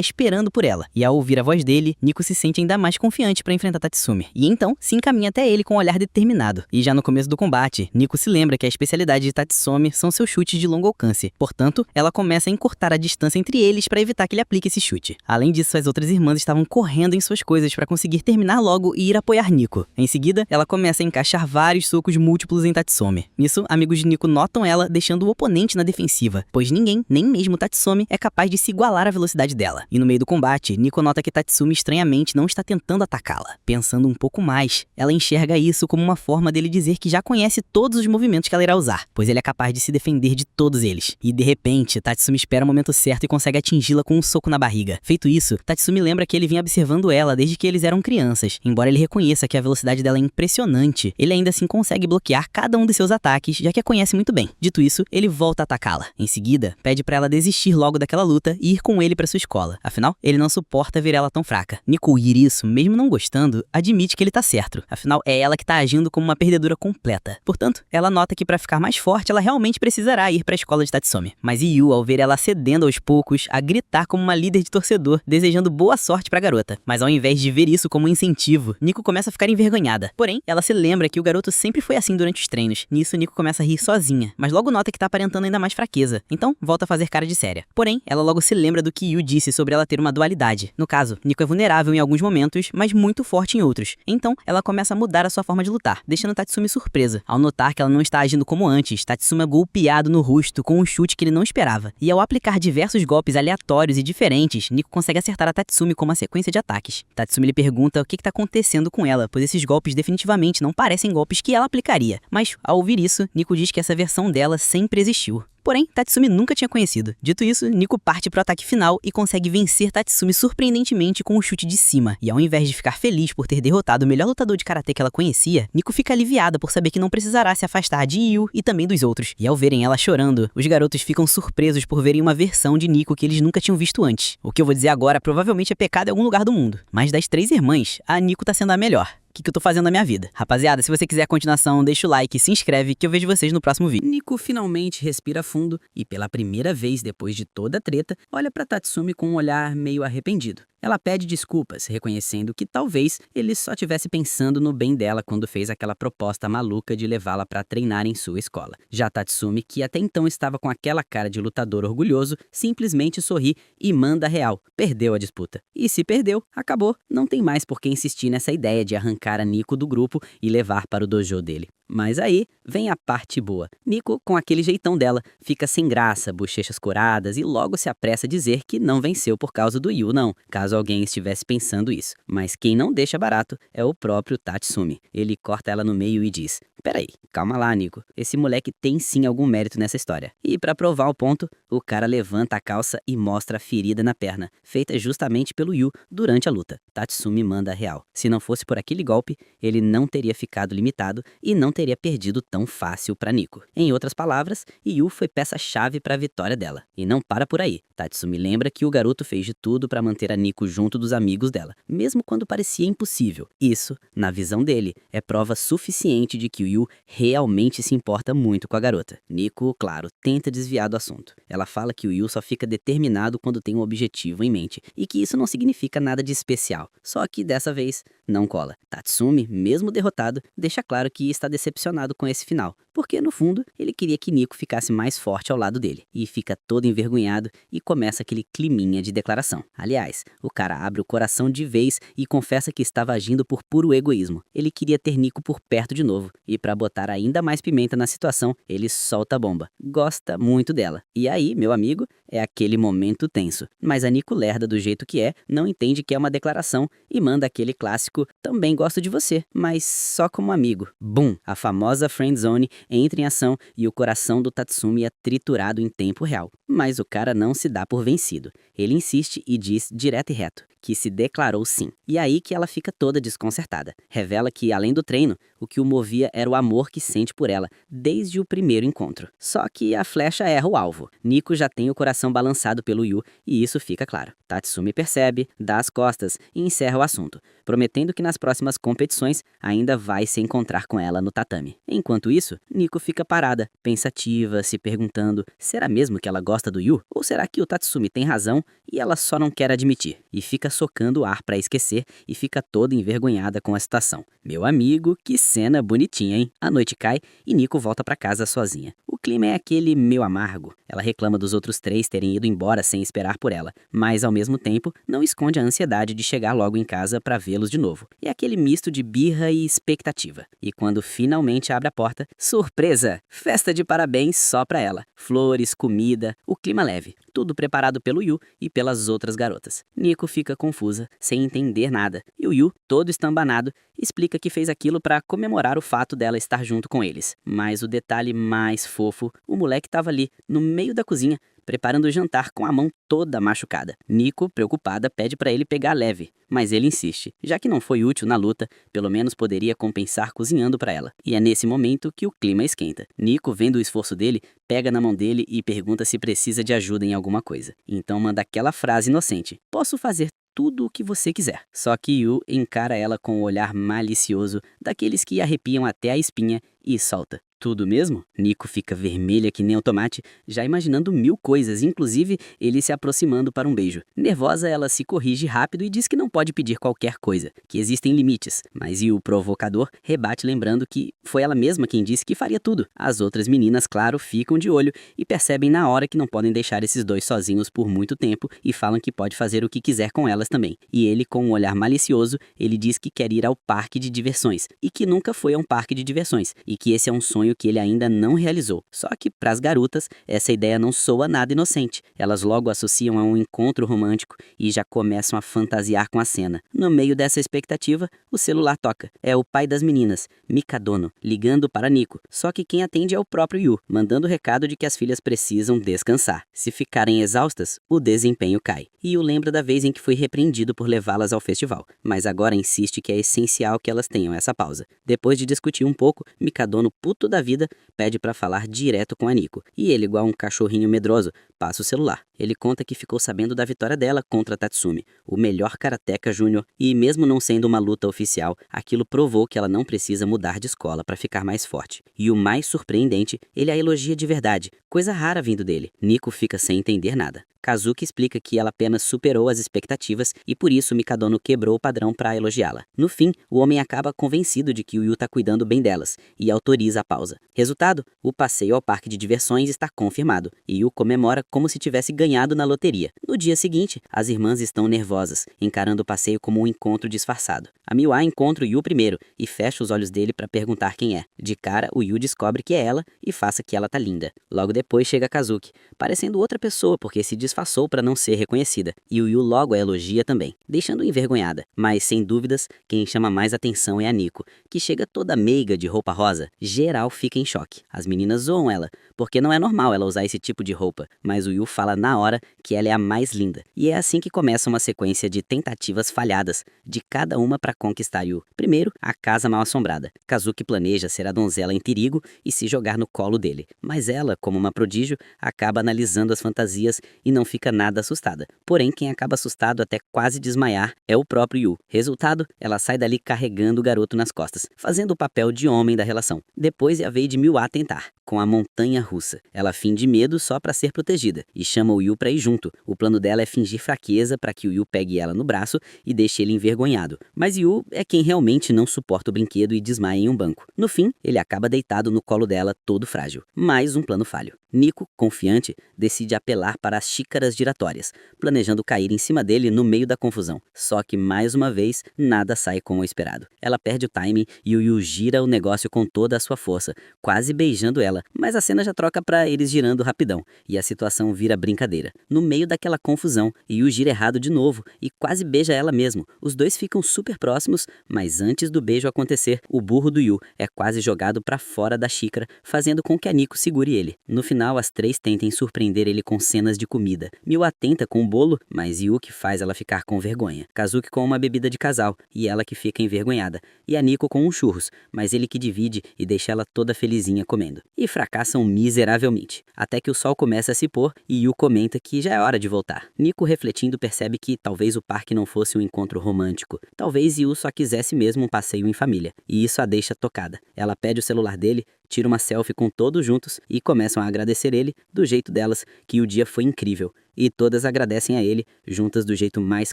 S2: esperando por ela. E ao ouvir a voz dele, Nico se sente ainda mais confiante para enfrentar Tatsumi. E então se encaminha até ele com um olhar determinado. E já no começo do combate, Nico se lembra que a especialidade de Tatsumi são seus chutes de longo alcance. Portanto, ela começa a encurtar a distância entre eles para evitar que ele aplique esse chute. Além disso, as outras irmãs estavam correndo em suas coisas para conseguir terminar logo e ir apoiar Nico. Em seguida, ela começa a encaixar vários socos múltiplos em Tatsumi. Nisso, amigos de Nico notam ela, deixando o oponente na defensiva, pois ninguém, nem mesmo Tatsumi, é capaz de se igualar à velocidade dela. E no meio do combate, Nico nota que Tatsumi estranhamente não está tentando atacá-la. Pensando um pouco mais, ela enxerga isso como uma forma dele dizer que já conhece todos os movimentos que ela irá usar, pois ele é capaz de se defender de todos eles. E de repente, Tatsumi espera o momento certo e consegue atingi-la com um soco na barriga. Feito isso, Tatsumi lembra que ele vinha observando ela desde que eles eram crianças. Embora ele reconheça que a velocidade dela é impressionante, ele ainda assim consegue bloquear cada um de seus ataques, já que a conhece muito bem. Dito isso, ele volta a atacá-la. Em seguida, pede pra ela desistir logo daquela luta e ir com ele pra sua escola. Afinal, ele não suporta ver ela tão fraca. Nico ouvir isso, mesmo não gostando, admite que ele tá certo. Afinal, é ela que tá agindo como uma perdedora completa. Portanto, ela nota que pra ficar mais forte, ela realmente precisará ir pra escola de Tatsumi. Mas Yu, ao ver ela cedendo aos poucos, a gritar como uma líder de torcedor, desejando boa sorte pra garota. Mas ao invés de ver isso como um incentivo, Nico começa a ficar envergonhada. Porém, ela se lembra que o garoto sempre foi assim durante os treinos. Nisso, Nico começa a rir sozinha, mas logo nota que tá aparentando ainda mais fraqueza. Então, volta a fazer cara de séria. Porém, ela logo se lembra do que Yu disse sobre ela ter uma dualidade. No caso, Nico é vulnerável em alguns momentos, mas muito forte em outros. Então, ela começa a mudar a sua forma de lutar, deixando Tatsumi surpresa. Ao notar que ela não está agindo como antes, Tatsumi é golpeado no rosto com um chute que ele não esperava. E ao aplicar diversos golpes aleatórios e diferentes, Nico consegue acertar a Tatsumi com uma sequência de ataques. Tatsumi lhe pergunta o que está acontecendo com ela, pois esses golpes definitivamente não parecem golpes que ela aplicaria. Mas, ao ouvir isso, Nico diz que essa versão dela sempre existiu. Porém, Tatsumi nunca tinha conhecido. Dito isso, Nico parte pro ataque final e consegue vencer Tatsumi surpreendentemente com um chute de cima. E ao invés de ficar feliz por ter derrotado o melhor lutador de karatê que ela conhecia, Nico fica aliviada por saber que não precisará se afastar de Yu e também dos outros. E ao verem ela chorando, os garotos ficam surpresos por verem uma versão de Nico que eles nunca tinham visto antes. O que eu vou dizer agora provavelmente é pecado em algum lugar do mundo. Mas das 3 irmãs, a Nico tá sendo a melhor. O que eu tô fazendo na minha vida? Rapaziada, se você quiser a continuação, deixa o like e se inscreve que eu vejo vocês no próximo vídeo.
S5: Nico finalmente respira fundo e pela primeira vez depois de toda a treta, olha pra Tatsumi com um olhar meio arrependido. Ela pede desculpas, reconhecendo que talvez ele só estivesse pensando no bem dela quando fez aquela proposta maluca de levá-la pra treinar em sua escola. Já Tatsumi, que até então estava com aquela cara de lutador orgulhoso, simplesmente sorri e manda real. Perdeu a disputa. E se perdeu, acabou. Não tem mais por que insistir nessa ideia de arrancar a Nico do grupo e levar para o dojo dele. Mas aí vem a parte boa. Nico, com aquele jeitão dela, fica sem graça, bochechas coradas e logo se apressa a dizer que não venceu por causa do Yu, não, caso alguém estivesse pensando isso. Mas quem não deixa barato é o próprio Tatsumi. Ele corta ela no meio e diz: "Peraí, calma lá, Nico. Esse moleque tem sim algum mérito nessa história." E pra provar o ponto, o cara levanta a calça e mostra a ferida na perna, feita justamente pelo Yu durante a luta. Tatsumi manda a real. Se não fosse por aquele golpe, ele não teria ficado limitado e não teria perdido tão fácil pra Nico. Em outras palavras, Yu foi peça-chave pra vitória dela. E não para por aí. Tatsumi lembra que o garoto fez de tudo pra manter a Nico junto dos amigos dela, mesmo quando parecia impossível. Isso, na visão dele, é prova suficiente de que o Yu realmente se importa muito com a garota. Nico, claro, tenta desviar do assunto. Ela fala que o Yu só fica determinado quando tem um objetivo em mente, e que isso não significa nada de especial. Só que dessa vez, não cola. Tatsumi, mesmo derrotado, deixa claro que está decepcionado com esse final, porque no fundo, ele queria que Nico ficasse mais forte ao lado dele. E fica todo envergonhado e começa aquele climinha de declaração. Aliás, o cara abre o coração de vez e confessa que estava agindo por puro egoísmo. Ele queria ter Nico por perto de novo, e pra botar ainda mais pimenta na situação, ele solta a bomba. Gosta muito dela. E aí, meu amigo, é aquele momento tenso. Mas a Nico lerda do jeito que é, não entende que é uma declaração e manda aquele clássico: "Também gosto de você, mas só como amigo." Bum! A famosa friendzone entra em ação e o coração do Tatsumi é triturado em tempo real. Mas o cara não se dá por vencido. Ele insiste e diz direto e reto que se declarou sim. E aí que ela fica toda desconcertada. Revela que, além do treino, o que o movia era o amor que sente por ela, desde o primeiro encontro. Só que a flecha erra o alvo. Nico já tem o coração coração balançado pelo Yu, e isso fica claro. Tatsumi percebe, dá as costas e encerra o assunto, prometendo que nas próximas competições ainda vai se encontrar com ela no tatame. Enquanto isso, Nico fica parada, pensativa, se perguntando: será mesmo que ela gosta do Yu? Ou será que o Tatsumi tem razão e ela só não quer admitir? E fica socando o ar pra esquecer e fica toda envergonhada com a situação. Meu amigo, que cena bonitinha, hein? A noite cai e Nico volta pra casa sozinha. O clima é aquele meio amargo. Ela reclama dos outros 3 terem ido embora sem esperar por ela, mas ao mesmo tempo não esconde a ansiedade de chegar logo em casa pra vê-los de novo. É aquele misto de birra e expectativa. E quando finalmente abre a porta, surpresa! Festa de parabéns só pra ela. Flores, comida, o clima leve. Tudo preparado pelo Yu e pelas outras garotas. Nico fica confusa, sem entender nada. E o Yu, todo estambanado, explica que fez aquilo pra comemorar o fato dela estar junto com eles. Mas o detalhe mais fofo, o moleque estava ali, no meio da cozinha, preparando o jantar com a mão toda machucada. Nico, preocupada, pede pra ele pegar leve, mas ele insiste. Já que não foi útil na luta, pelo menos poderia compensar cozinhando pra ela. E é nesse momento que o clima esquenta. Nico, vendo o esforço dele, pega na mão dele e pergunta se precisa de ajuda em alguma coisa. Então manda aquela frase inocente: posso fazer tudo o que você quiser. Só que Yu encara ela com um olhar malicioso, daqueles que arrepiam até a espinha, e solta: tudo mesmo? Nico fica vermelha que nem o tomate, já imaginando 1000 coisas, inclusive ele se aproximando para um beijo. Nervosa, ela se corrige rápido e diz que não pode pedir qualquer coisa, que existem limites. Mas o provocador rebate lembrando que foi ela mesma quem disse que faria tudo. As outras meninas, claro, ficam de olho e percebem na hora que não podem deixar esses dois sozinhos por muito tempo e falam que pode fazer o que quiser com elas também. E ele, com um olhar malicioso, ele diz que quer ir ao parque de diversões e que nunca foi a um parque de diversões e que esse é um sonho que ele ainda não realizou. Só que pras garotas, essa ideia não soa nada inocente. Elas logo associam a um encontro romântico e já começam a fantasiar com a cena. No meio dessa expectativa, o celular toca. É o pai das meninas, Mikadono, ligando para Nico. Só que quem atende é o próprio Yu, mandando o recado de que as filhas precisam descansar. Se ficarem exaustas, o desempenho cai. E Yu lembra da vez em que foi repreendido por levá-las ao festival, mas agora insiste que é essencial que elas tenham essa pausa. Depois de discutir um pouco, Mikadono, puto da vida, pede pra falar direto com a Nico. E ele, igual um cachorrinho medroso, passa o celular. Ele conta que ficou sabendo da vitória dela contra Tatsumi, o melhor karateka júnior, e mesmo não sendo uma luta oficial, aquilo provou que ela não precisa mudar de escola pra ficar mais forte. E o mais surpreendente, ele a elogia de verdade, coisa rara vindo dele. Nico fica sem entender nada. Kazuki explica que ela apenas superou as expectativas e por isso Mikadono quebrou o padrão para elogiá-la. No fim, o homem acaba convencido de que o Yu tá cuidando bem delas e autoriza a pausa. Resultado, o passeio ao parque de diversões está confirmado e Yu comemora como se tivesse ganhado na loteria. No dia seguinte, as irmãs estão nervosas, encarando o passeio como um encontro disfarçado. A Miwa encontra o Yu primeiro e fecha os olhos dele para perguntar quem é. De cara, o Yu descobre que é ela e faça que ela tá linda. Logo depois chega Kazuki, parecendo outra pessoa porque se disfarçou para não ser reconhecida, e o Yu logo a elogia também, deixando envergonhada. Mas sem dúvidas, quem chama mais atenção é a Nico, que chega toda meiga de roupa rosa. Geral fica em choque. As meninas zoam ela, porque não é normal ela usar esse tipo de roupa, mas o Yu fala na hora que ela é a mais linda. E é assim que começa uma sequência de tentativas falhadas, de cada uma para conquistar Yu. Primeiro, a casa mal assombrada. Kazuki planeja ser a donzela em perigo e se jogar no colo dele, mas ela, como uma prodígio, acaba analisando as fantasias e não fica nada assustada. Porém, quem acaba assustado até quase desmaiar é o próprio Yu. Resultado, ela sai dali carregando o garoto nas costas, fazendo o papel de homem da relação. Depois é a vez de Miwa tentar, com a montanha russa. Ela finge medo só pra ser protegida e chama o Yu pra ir junto. O plano dela é fingir fraqueza pra que o Yu pegue ela no braço e deixe ele envergonhado. Mas Yu é quem realmente não suporta o brinquedo e desmaia em um banco. No fim, ele acaba deitado no colo dela, todo frágil. Mais um plano falho. Nico, confiante, decide apelar para as xícaras giratórias, planejando cair em cima dele no meio da confusão. Só que, mais uma vez, nada sai como esperado. Ela perde o timing e o Yu gira o negócio com toda a sua força, quase beijando ela, mas a cena já troca para eles girando rapidão, e a situação vira brincadeira. No meio daquela confusão, Yu gira errado de novo e quase beija ela mesmo. Os dois ficam super próximos, mas antes do beijo acontecer, o burro do Yu é quase jogado para fora da xícara, fazendo com que a Nico segure ele. No final, as três tentem surpreender ele com cenas de comida. Miwa tenta com o bolo, mas Yu que faz ela ficar com vergonha. Kazuki com uma bebida de casal, e ela que fica envergonhada. E a Nico com um churros, mas ele que divide e deixa ela toda felizinha comendo. E fracassam miseravelmente, até que o sol começa a se pôr vapor e Yu comenta que já é hora de voltar. Nico, refletindo, percebe que talvez o parque não fosse um encontro romântico. Talvez Yu só quisesse mesmo um passeio em família. E isso a deixa tocada. Ela pede o celular dele, tira uma selfie com todos juntos e começam a agradecer ele do jeito delas, que o dia foi incrível. E todas agradecem a ele, juntas do jeito mais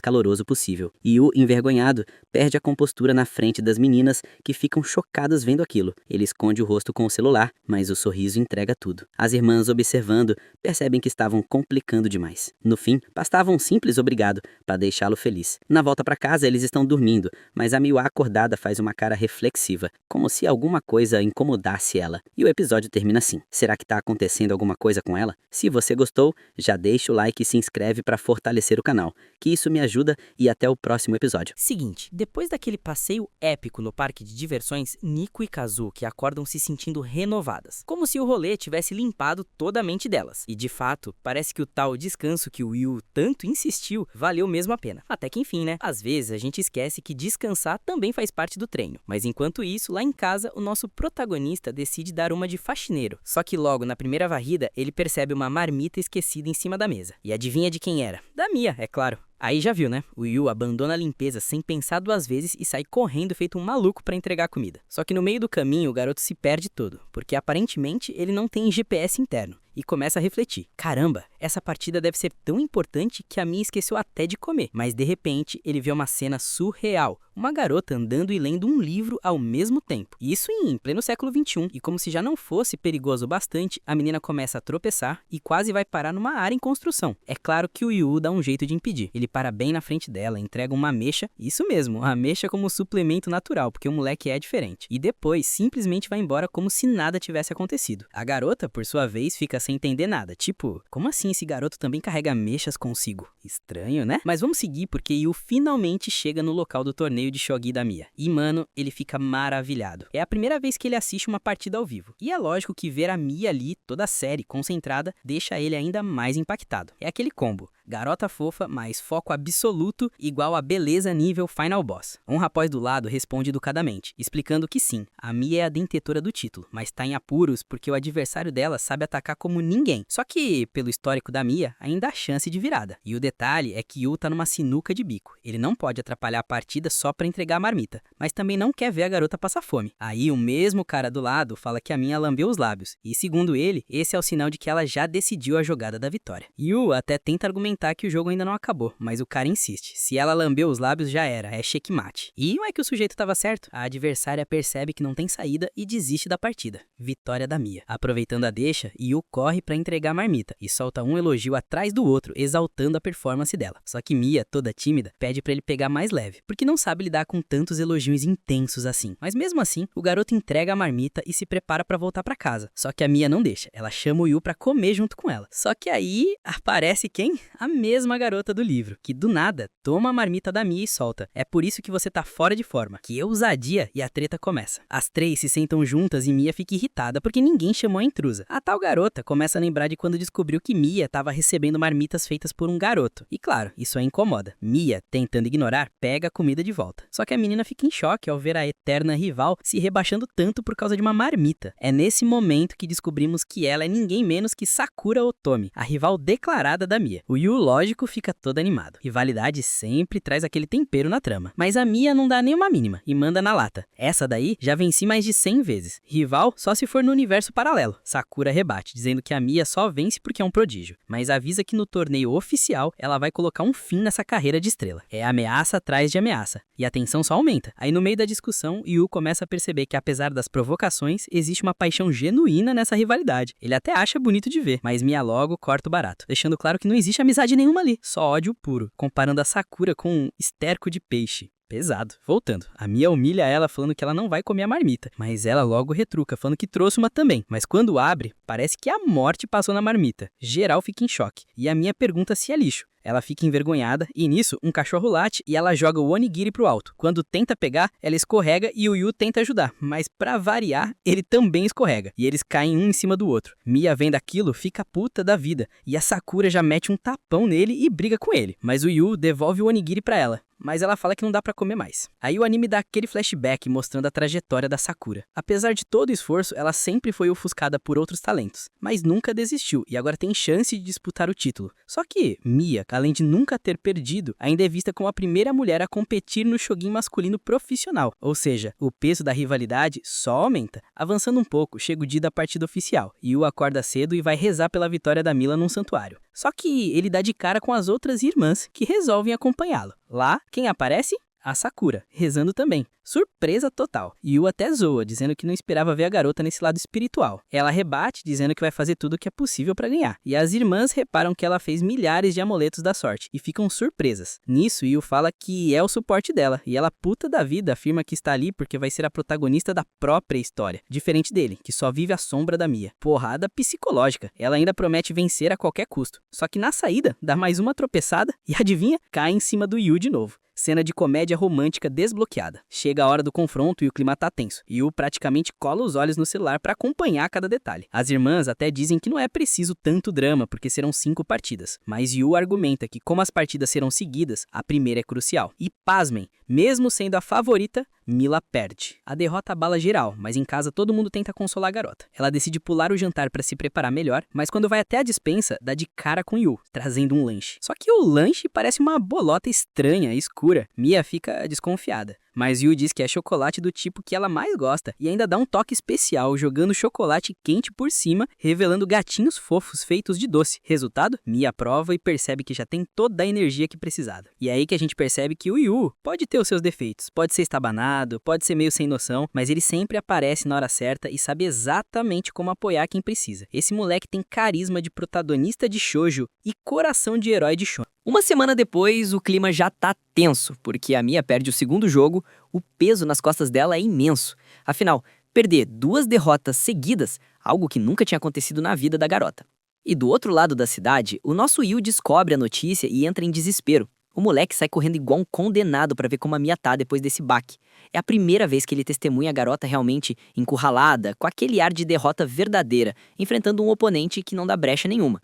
S5: caloroso possível. Yu, envergonhado, perde a compostura na frente das meninas, que ficam chocadas vendo aquilo. Ele esconde o rosto com o celular, mas o sorriso entrega tudo. As irmãs, observando, percebem que estavam complicando demais. No fim, bastava um simples obrigado para deixá-lo feliz. Na volta para casa, eles estão dormindo, mas a Miwa acordada faz uma cara reflexiva, como se alguma coisa incomodasse ela. E o episódio termina assim. Será que tá acontecendo alguma coisa com ela? Se você gostou, já deixa o like e se inscreve para fortalecer o canal, que isso me ajuda, e até o próximo episódio.
S3: Seguinte, depois daquele passeio épico no parque de diversões, Nico e Kazuki acordam se sentindo renovadas, como se o rolê tivesse limpado toda a mente delas. E de fato, parece que o tal descanso que o Yu tanto insistiu valeu mesmo a pena. Até que enfim, né? Às vezes a gente esquece que descansar também faz parte do treino. Mas enquanto isso, lá em casa, o nosso protagonista decide dar uma de faxineiro. Só que logo na primeira varrida, ele percebe uma marmita esquecida em cima da mesa. E adivinha de quem era? Da Mia, é claro. Aí já viu, né? O Yu abandona a limpeza sem pensar duas vezes e sai correndo feito um maluco para entregar a comida. Só que no meio do caminho o garoto se perde todo, porque aparentemente ele não tem GPS interno. E começa a refletir. Caramba, essa partida deve ser tão importante que a Mia esqueceu até de comer. Mas de repente ele vê uma cena surreal. Uma garota andando e lendo um livro ao mesmo tempo. Isso em pleno século XXI. E como se já não fosse perigoso o bastante, a menina começa a tropeçar e quase vai parar numa área em construção. É claro que o Yu dá um jeito de impedir. Ele para bem na frente dela, entrega uma ameixa, isso mesmo, a ameixa como suplemento natural, porque o moleque é diferente. E depois simplesmente vai embora como se nada tivesse acontecido. A garota, por sua vez, fica sem entender nada. Tipo, como assim esse garoto também carrega ameixas consigo? Estranho, né? Mas vamos seguir porque Yu finalmente chega no local do torneio de shogi da Mia. E mano, ele fica maravilhado. É a primeira vez que ele assiste uma partida ao vivo. E é lógico que ver a Mia ali, toda séria e concentrada, deixa ele ainda mais impactado. É aquele combo. Garota fofa, mais foco absoluto, igual a beleza nível Final Boss. Um rapaz do lado responde educadamente, explicando que sim, a Mia é a detentora do título, mas tá em apuros porque o adversário dela sabe atacar como ninguém. Só que, pelo histórico da Mia, ainda há chance de virada. E o detalhe é que Yu tá numa sinuca de bico. Ele não pode atrapalhar a partida só pra entregar a marmita, mas também não quer ver a garota passar fome. Aí o mesmo cara do lado fala que a Mia lambeu os lábios, e segundo ele, esse é o sinal de que ela já decidiu a jogada da vitória. Yu até tenta argumentar que o jogo ainda não acabou, mas o cara insiste. Se ela lambeu os lábios, já era, é checkmate. E não é que o sujeito estava certo, a adversária percebe que não tem saída e desiste da partida. Vitória da Mia. Aproveitando a deixa, Yu corre pra entregar a marmita e solta um elogio atrás do outro, exaltando a performance dela. Só que Mia, toda tímida, pede pra ele pegar mais leve, porque não sabe lidar com tantos elogios intensos assim. Mas mesmo assim, o garoto entrega a marmita e se prepara pra voltar pra casa. Só que a Mia não deixa, ela chama o Yu pra comer junto com ela. Só que aí aparece quem? A mesma garota do livro, que do nada toma a marmita da Mia e solta. É por isso que você tá fora de forma. Que ousadia, e a treta começa. As três se sentam juntas e Mia fica irritada porque ninguém chamou a intrusa. A tal garota começa a lembrar de quando descobriu que Mia estava recebendo marmitas feitas por um garoto. E claro, isso a incomoda. Mia, tentando ignorar, pega a comida de volta. Só que a menina fica em choque ao ver a eterna rival se rebaixando tanto por causa de uma marmita. É nesse momento que descobrimos que ela é ninguém menos que Sakura Otomi, a rival declarada da Mia. O Yu, lógico, fica todo animado. Rivalidade sempre traz aquele tempero na trama. Mas a Mia não dá nem uma mínima e manda na lata. Essa daí já venci mais de 100 vezes. Rival só se for no universo paralelo. Sakura rebate, dizendo que a Mia só vence porque é um prodígio. Mas avisa que no torneio oficial ela vai colocar um fim nessa carreira de estrela. É ameaça atrás de ameaça. E a tensão só aumenta. Aí no meio da discussão, Yu começa a perceber que apesar das provocações, existe uma paixão genuína nessa rivalidade. Ele até acha bonito de ver, mas Mia logo corta o barato, deixando claro que não existe amizade nenhuma ali, só ódio puro, comparando a Sakura com um esterco de peixe. Pesado. Voltando, a Mia humilha ela falando que ela não vai comer a marmita, mas ela logo retruca falando que trouxe uma também. Mas quando abre, parece que a morte passou na marmita. Geral fica em choque, e a Mia pergunta se é lixo.
S5: Ela fica envergonhada e nisso um cachorro late e ela joga o onigiri pro alto. Quando tenta pegar, ela escorrega e o Yu tenta ajudar, mas pra variar, ele também escorrega e eles caem um em cima do outro. Mia vendo aquilo, fica puta da vida e a Sakura já mete um tapão nele e briga com ele, mas o Yu devolve o onigiri pra ela. Mas ela fala que não dá pra comer mais. Aí o anime dá aquele flashback mostrando a trajetória da Sakura. Apesar de todo o esforço, ela sempre foi ofuscada por outros talentos, mas nunca desistiu e agora tem chance de disputar o título. Só que Mia, além de nunca ter perdido, ainda é vista como a primeira mulher a competir no Shogun masculino profissional, ou seja, o peso da rivalidade só aumenta. Avançando um pouco, chega o dia da partida oficial. Yu acorda cedo e vai rezar pela vitória da Mila num santuário. Só que ele dá de cara com as outras irmãs que resolvem acompanhá-lo. Lá, quem aparece? A Sakura, rezando também. Surpresa total. Yu até zoa, dizendo que não esperava ver a garota nesse lado espiritual. Ela rebate, dizendo que vai fazer tudo o que é possível para ganhar. E as irmãs reparam que ela fez milhares de amuletos da sorte e ficam surpresas. Nisso, Yu fala que é o suporte dela, e ela, puta da vida, afirma que está ali porque vai ser a protagonista da própria história. Diferente dele, que só vive à sombra da Mia. Porrada psicológica. Ela ainda promete vencer a qualquer custo. Só que na saída, dá mais uma tropeçada e adivinha? Cai em cima do Yu de novo. Cena de comédia romântica desbloqueada. Chega a hora do confronto e o clima tá tenso. Yu praticamente cola os olhos no celular para acompanhar cada detalhe. As irmãs até dizem que não é preciso tanto drama, porque serão 5 partidas. Mas Yu argumenta que como as partidas serão seguidas, a primeira é crucial. E pasmem, mesmo sendo a favorita, Mila perde. A derrota abala geral, mas em casa todo mundo tenta consolar a garota. Ela decide pular o jantar para se preparar melhor, mas quando vai até a despensa, dá de cara com Yu, trazendo um lanche. Só que o lanche parece uma bolota estranha, escura. Mia fica desconfiada. Mas Yu diz que é chocolate do tipo que ela mais gosta e ainda dá um toque especial jogando chocolate quente por cima, revelando gatinhos fofos feitos de doce. Resultado? Mia prova e percebe que já tem toda a energia que precisava. E é aí que a gente percebe que o Yu pode ter os seus defeitos, pode ser estabanado, pode ser meio sem noção, mas ele sempre aparece na hora certa e sabe exatamente como apoiar quem precisa. Esse moleque tem carisma de protagonista de shoujo e coração de herói de shonen.
S4: Uma semana depois, o clima já tá tenso, porque a Mia perde o segundo jogo, o peso nas costas dela é imenso. Afinal, perder 2 derrotas seguidas, algo que nunca tinha acontecido na vida da garota. E do outro lado da cidade, o nosso Yu descobre a notícia e entra em desespero. O moleque sai correndo igual um condenado pra ver como a Mia tá depois desse baque. É a primeira vez que ele testemunha a garota realmente encurralada, com aquele ar de derrota verdadeira, enfrentando um oponente que não dá brecha nenhuma.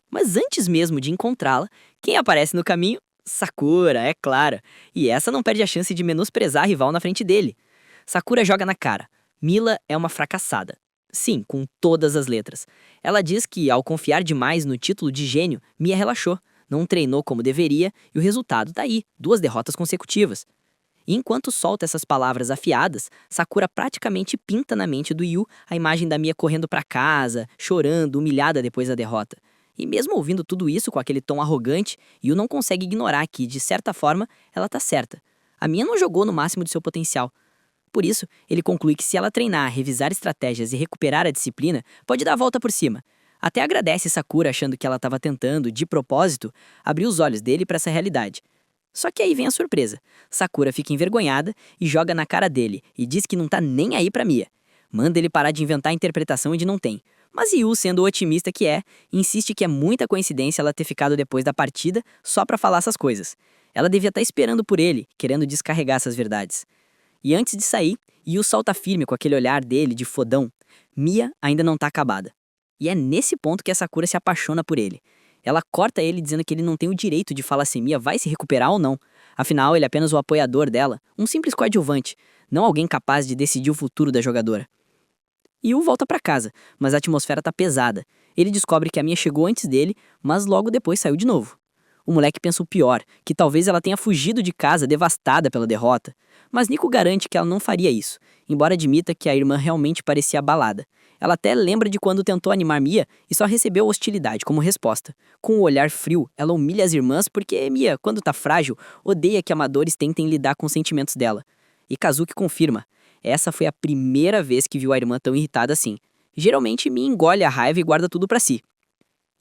S4: Mas antes mesmo de encontrá-la, quem aparece no caminho? Sakura, é claro. E essa não perde a chance de menosprezar a rival na frente dele. Sakura joga na cara. Mila é uma fracassada. Sim, com todas as letras. Ela diz que, ao confiar demais no título de gênio, Mia relaxou, não treinou como deveria e o resultado tá aí, 2 derrotas consecutivas. E enquanto solta essas palavras afiadas, Sakura praticamente pinta na mente do Yu a imagem da Mia correndo pra casa, chorando, humilhada depois da derrota. E mesmo ouvindo tudo isso com aquele tom arrogante, Yu não consegue ignorar que, de certa forma, ela tá certa. A Mia não jogou no máximo de seu potencial. Por isso, ele conclui que se ela treinar, revisar estratégias e recuperar a disciplina, pode dar a volta por cima. Até agradece Sakura achando que ela estava tentando, de propósito, abrir os olhos dele para essa realidade. Só que aí vem a surpresa. Sakura fica envergonhada e joga na cara dele e diz que não tá nem aí pra Mia. Manda ele parar de inventar interpretação onde não tem. Mas Yu, sendo o otimista que é, insiste que é muita coincidência ela ter ficado depois da partida só pra falar essas coisas. Ela devia estar esperando por ele, querendo descarregar essas verdades. E antes de sair, Yu solta firme com aquele olhar dele de fodão. Mia ainda não tá acabada. E é nesse ponto que a Sakura se apaixona por ele. Ela corta ele dizendo que ele não tem o direito de falar se Mia vai se recuperar ou não. Afinal, ele é apenas o apoiador dela, um simples coadjuvante, não alguém capaz de decidir o futuro da jogadora. Yu volta pra casa, mas a atmosfera tá pesada. Ele descobre que a Mia chegou antes dele, mas logo depois saiu de novo. O moleque pensa o pior, que talvez ela tenha fugido de casa devastada pela derrota. Mas Nico garante que ela não faria isso, embora admita que a irmã realmente parecia abalada. Ela até lembra de quando tentou animar Mia e só recebeu hostilidade como resposta. Com o olhar frio, ela humilha as irmãs porque Mia, quando tá frágil, odeia que amadores tentem lidar com os sentimentos dela. E Kazuki confirma. Essa foi a primeira vez que viu a irmã tão irritada assim. Geralmente, Mia engole a raiva e guarda tudo pra si.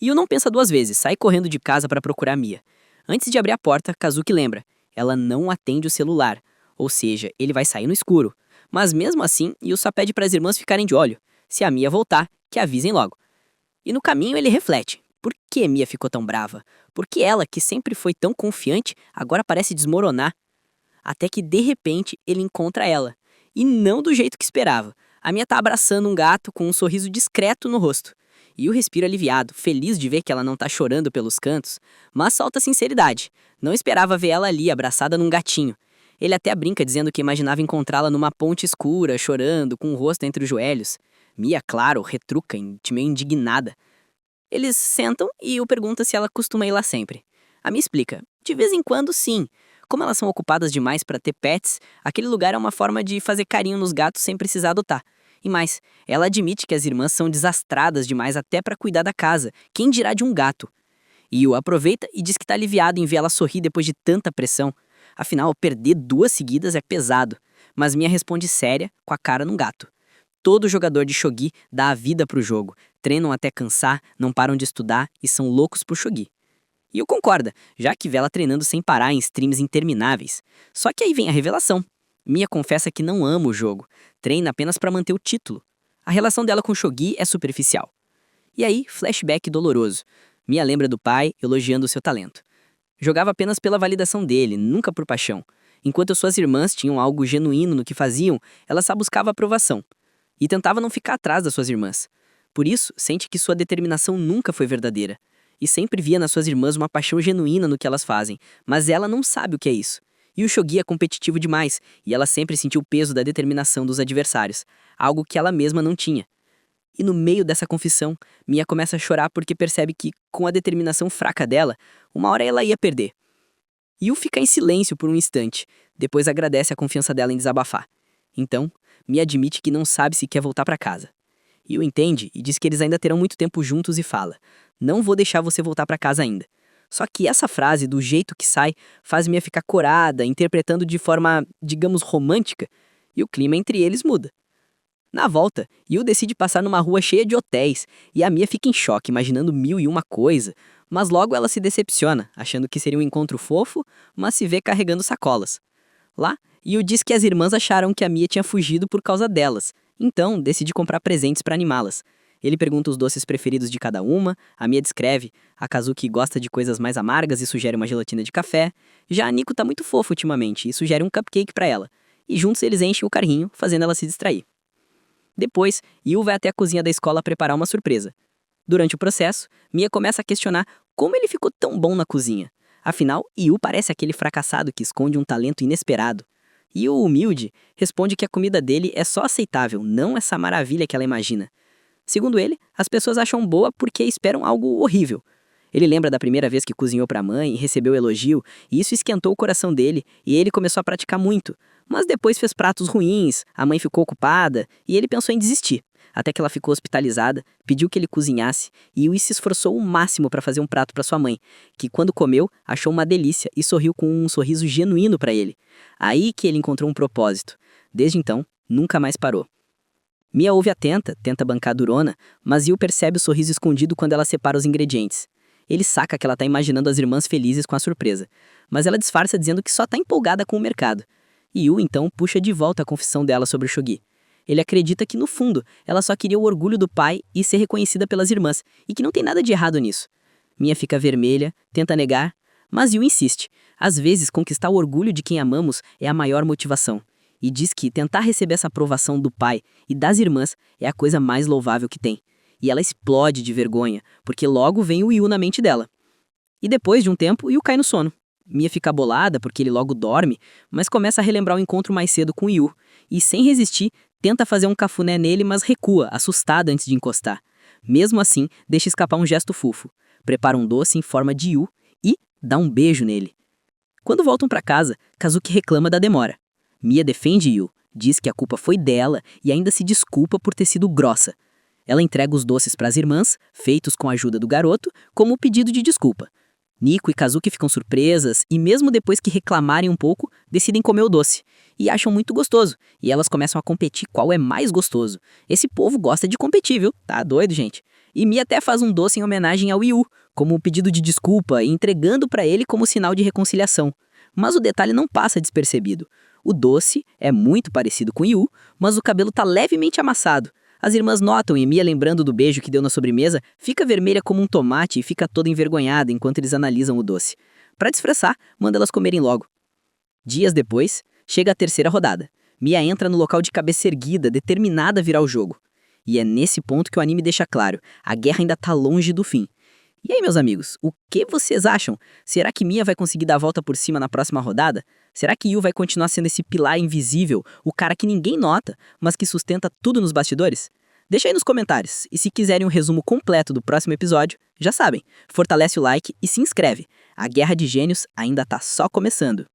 S4: Yu não pensa 2 vezes, sai correndo de casa para procurar Mia. Antes de abrir a porta, Kazuki lembra. Ela não atende o celular, ou seja, ele vai sair no escuro. Mas mesmo assim, Yu só pede para as irmãs ficarem de olho. Se a Mia voltar, que avisem logo. E no caminho ele reflete.
S2: Por que Mia ficou tão brava? Por que ela, que sempre foi tão confiante, agora parece desmoronar? Até que, de repente, ele encontra ela. E não do jeito que esperava. A Mia tá abraçando um gato com um sorriso discreto no rosto. Yu respira aliviado, feliz de ver que ela não tá chorando pelos cantos, mas solta sinceridade. Não esperava ver ela ali, abraçada num gatinho. Ele até brinca dizendo que imaginava encontrá-la numa ponte escura, chorando, com o rosto entre os joelhos. Mia, claro, retruca, meio indignada. Eles sentam e Yu pergunta se ela costuma ir lá sempre. A Mia explica, de vez em quando sim. Como elas são ocupadas demais para ter pets, aquele lugar é uma forma de fazer carinho nos gatos sem precisar adotar. E mais, ela admite que as irmãs são desastradas demais até para cuidar da casa, quem dirá de um gato. Yu aproveita e diz que tá aliviado em ver ela sorrir depois de tanta pressão. Afinal, perder 2 seguidas é pesado. Mas Mia responde séria, com a cara num gato. Todo jogador de shogi dá a vida pro jogo, treinam até cansar, não param de estudar e são loucos por shogi. E eu concorda, já que vê ela treinando sem parar em streams intermináveis. Só que aí vem a revelação. Mia confessa que não ama o jogo, treina apenas para manter o título. A relação dela com o shogi é superficial. E aí, flashback doloroso. Mia lembra do pai elogiando o seu talento. Jogava apenas pela validação dele, nunca por paixão. Enquanto suas irmãs tinham algo genuíno no que faziam, ela só buscava aprovação. E tentava não ficar atrás das suas irmãs. Por isso, sente que sua determinação nunca foi verdadeira. E sempre via nas suas irmãs uma paixão genuína no que elas fazem, mas ela não sabe o que é isso. E o shogi é competitivo demais, e ela sempre sentiu o peso da determinação dos adversários, algo que ela mesma não tinha. E no meio dessa confissão, Mia começa a chorar porque percebe que, com a determinação fraca dela, uma hora ela ia perder. Yu fica em silêncio por um instante, depois agradece a confiança dela em desabafar. Então, Mia admite que não sabe se quer voltar para casa. Yu entende e diz que eles ainda terão muito tempo juntos e fala: "Não vou deixar você voltar para casa ainda." Só que essa frase, do jeito que sai, faz Mia ficar corada, interpretando de forma, digamos, romântica, e o clima entre eles muda. Na volta, Yu decide passar numa rua cheia de hotéis, e a Mia fica em choque, imaginando 1001 coisa, mas logo ela se decepciona, achando que seria um encontro fofo, mas se vê carregando sacolas. Lá, Yu diz que as irmãs acharam que a Mia tinha fugido por causa delas, então decide comprar presentes para animá-las. Ele pergunta os doces preferidos de cada uma, a Mia descreve, a Kazuki gosta de coisas mais amargas e sugere uma gelatina de café, já a Nico tá muito fofa ultimamente e sugere um cupcake para ela, e juntos eles enchem o carrinho, fazendo ela se distrair. Depois, Yu vai até a cozinha da escola preparar uma surpresa. Durante o processo, Mia começa a questionar como ele ficou tão bom na cozinha. Afinal, Yu parece aquele fracassado que esconde um talento inesperado. E o humilde responde que a comida dele é só aceitável, não essa maravilha que ela imagina. Segundo ele, as pessoas acham boa porque esperam algo horrível. Ele lembra da primeira vez que cozinhou para a mãe e recebeu elogio, e isso esquentou o coração dele, e ele começou a praticar muito. Mas depois fez pratos ruins, a mãe ficou ocupada, e ele pensou em desistir. Até que ela ficou hospitalizada, pediu que ele cozinhasse, e Yui se esforçou o máximo para fazer um prato para sua mãe, que quando comeu, achou uma delícia e sorriu com um sorriso genuíno para ele. Aí que ele encontrou um propósito. Desde então, nunca mais parou. Mia ouve atenta, tenta bancar a durona, mas Yu percebe o sorriso escondido quando ela separa os ingredientes. Ele saca que ela tá imaginando as irmãs felizes com a surpresa, mas ela disfarça dizendo que só tá empolgada com o mercado. E Yu, então, puxa de volta a confissão dela sobre o shogi. Ele acredita que, no fundo, ela só queria o orgulho do pai e ser reconhecida pelas irmãs, e que não tem nada de errado nisso. Mia fica vermelha, tenta negar, mas Yu insiste. Às vezes, conquistar o orgulho de quem amamos é a maior motivação. E diz que tentar receber essa aprovação do pai e das irmãs é a coisa mais louvável que tem. E ela explode de vergonha, porque logo vem o Yu na mente dela. E depois de um tempo, Yu cai no sono. Mia fica bolada porque ele logo dorme, mas começa a relembrar o encontro mais cedo com o Yu. E sem resistir, tenta fazer um cafuné nele, mas recua, assustada antes de encostar. Mesmo assim, deixa escapar um gesto fofo. Prepara um doce em forma de Yu e dá um beijo nele. Quando voltam para casa, Kazuki reclama da demora. Mia defende Yu, diz que a culpa foi dela e ainda se desculpa por ter sido grossa. Ela entrega os doces para as irmãs, feitos com a ajuda do garoto, como pedido de desculpa. Nico e Kazuki ficam surpresas e mesmo depois que reclamarem um pouco, decidem comer o doce. E acham muito gostoso, e elas começam a competir qual é mais gostoso. Esse povo gosta de competir, viu? Tá doido, gente? E Mia até faz um doce em homenagem ao Yu, como um pedido de desculpa e entregando para ele como sinal de reconciliação. Mas o detalhe não passa despercebido. O doce é muito parecido com o Yu, mas o cabelo tá levemente amassado. As irmãs notam e Mia, lembrando do beijo que deu na sobremesa, fica vermelha como um tomate e fica toda envergonhada enquanto eles analisam o doce. Para disfarçar, manda elas comerem logo. Dias depois, chega a terceira rodada. Mia entra no local de cabeça erguida, determinada a virar o jogo. E é nesse ponto que o anime deixa claro, a guerra ainda tá longe do fim. E aí, meus amigos, o que vocês acham? Será que Mia vai conseguir dar a volta por cima na próxima rodada? Será que Yu vai continuar sendo esse pilar invisível, o cara que ninguém nota, mas que sustenta tudo nos bastidores? Deixa aí nos comentários, e se quiserem um resumo completo do próximo episódio, já sabem, fortalece o like e se inscreve. A Guerra de Gênios ainda tá só começando.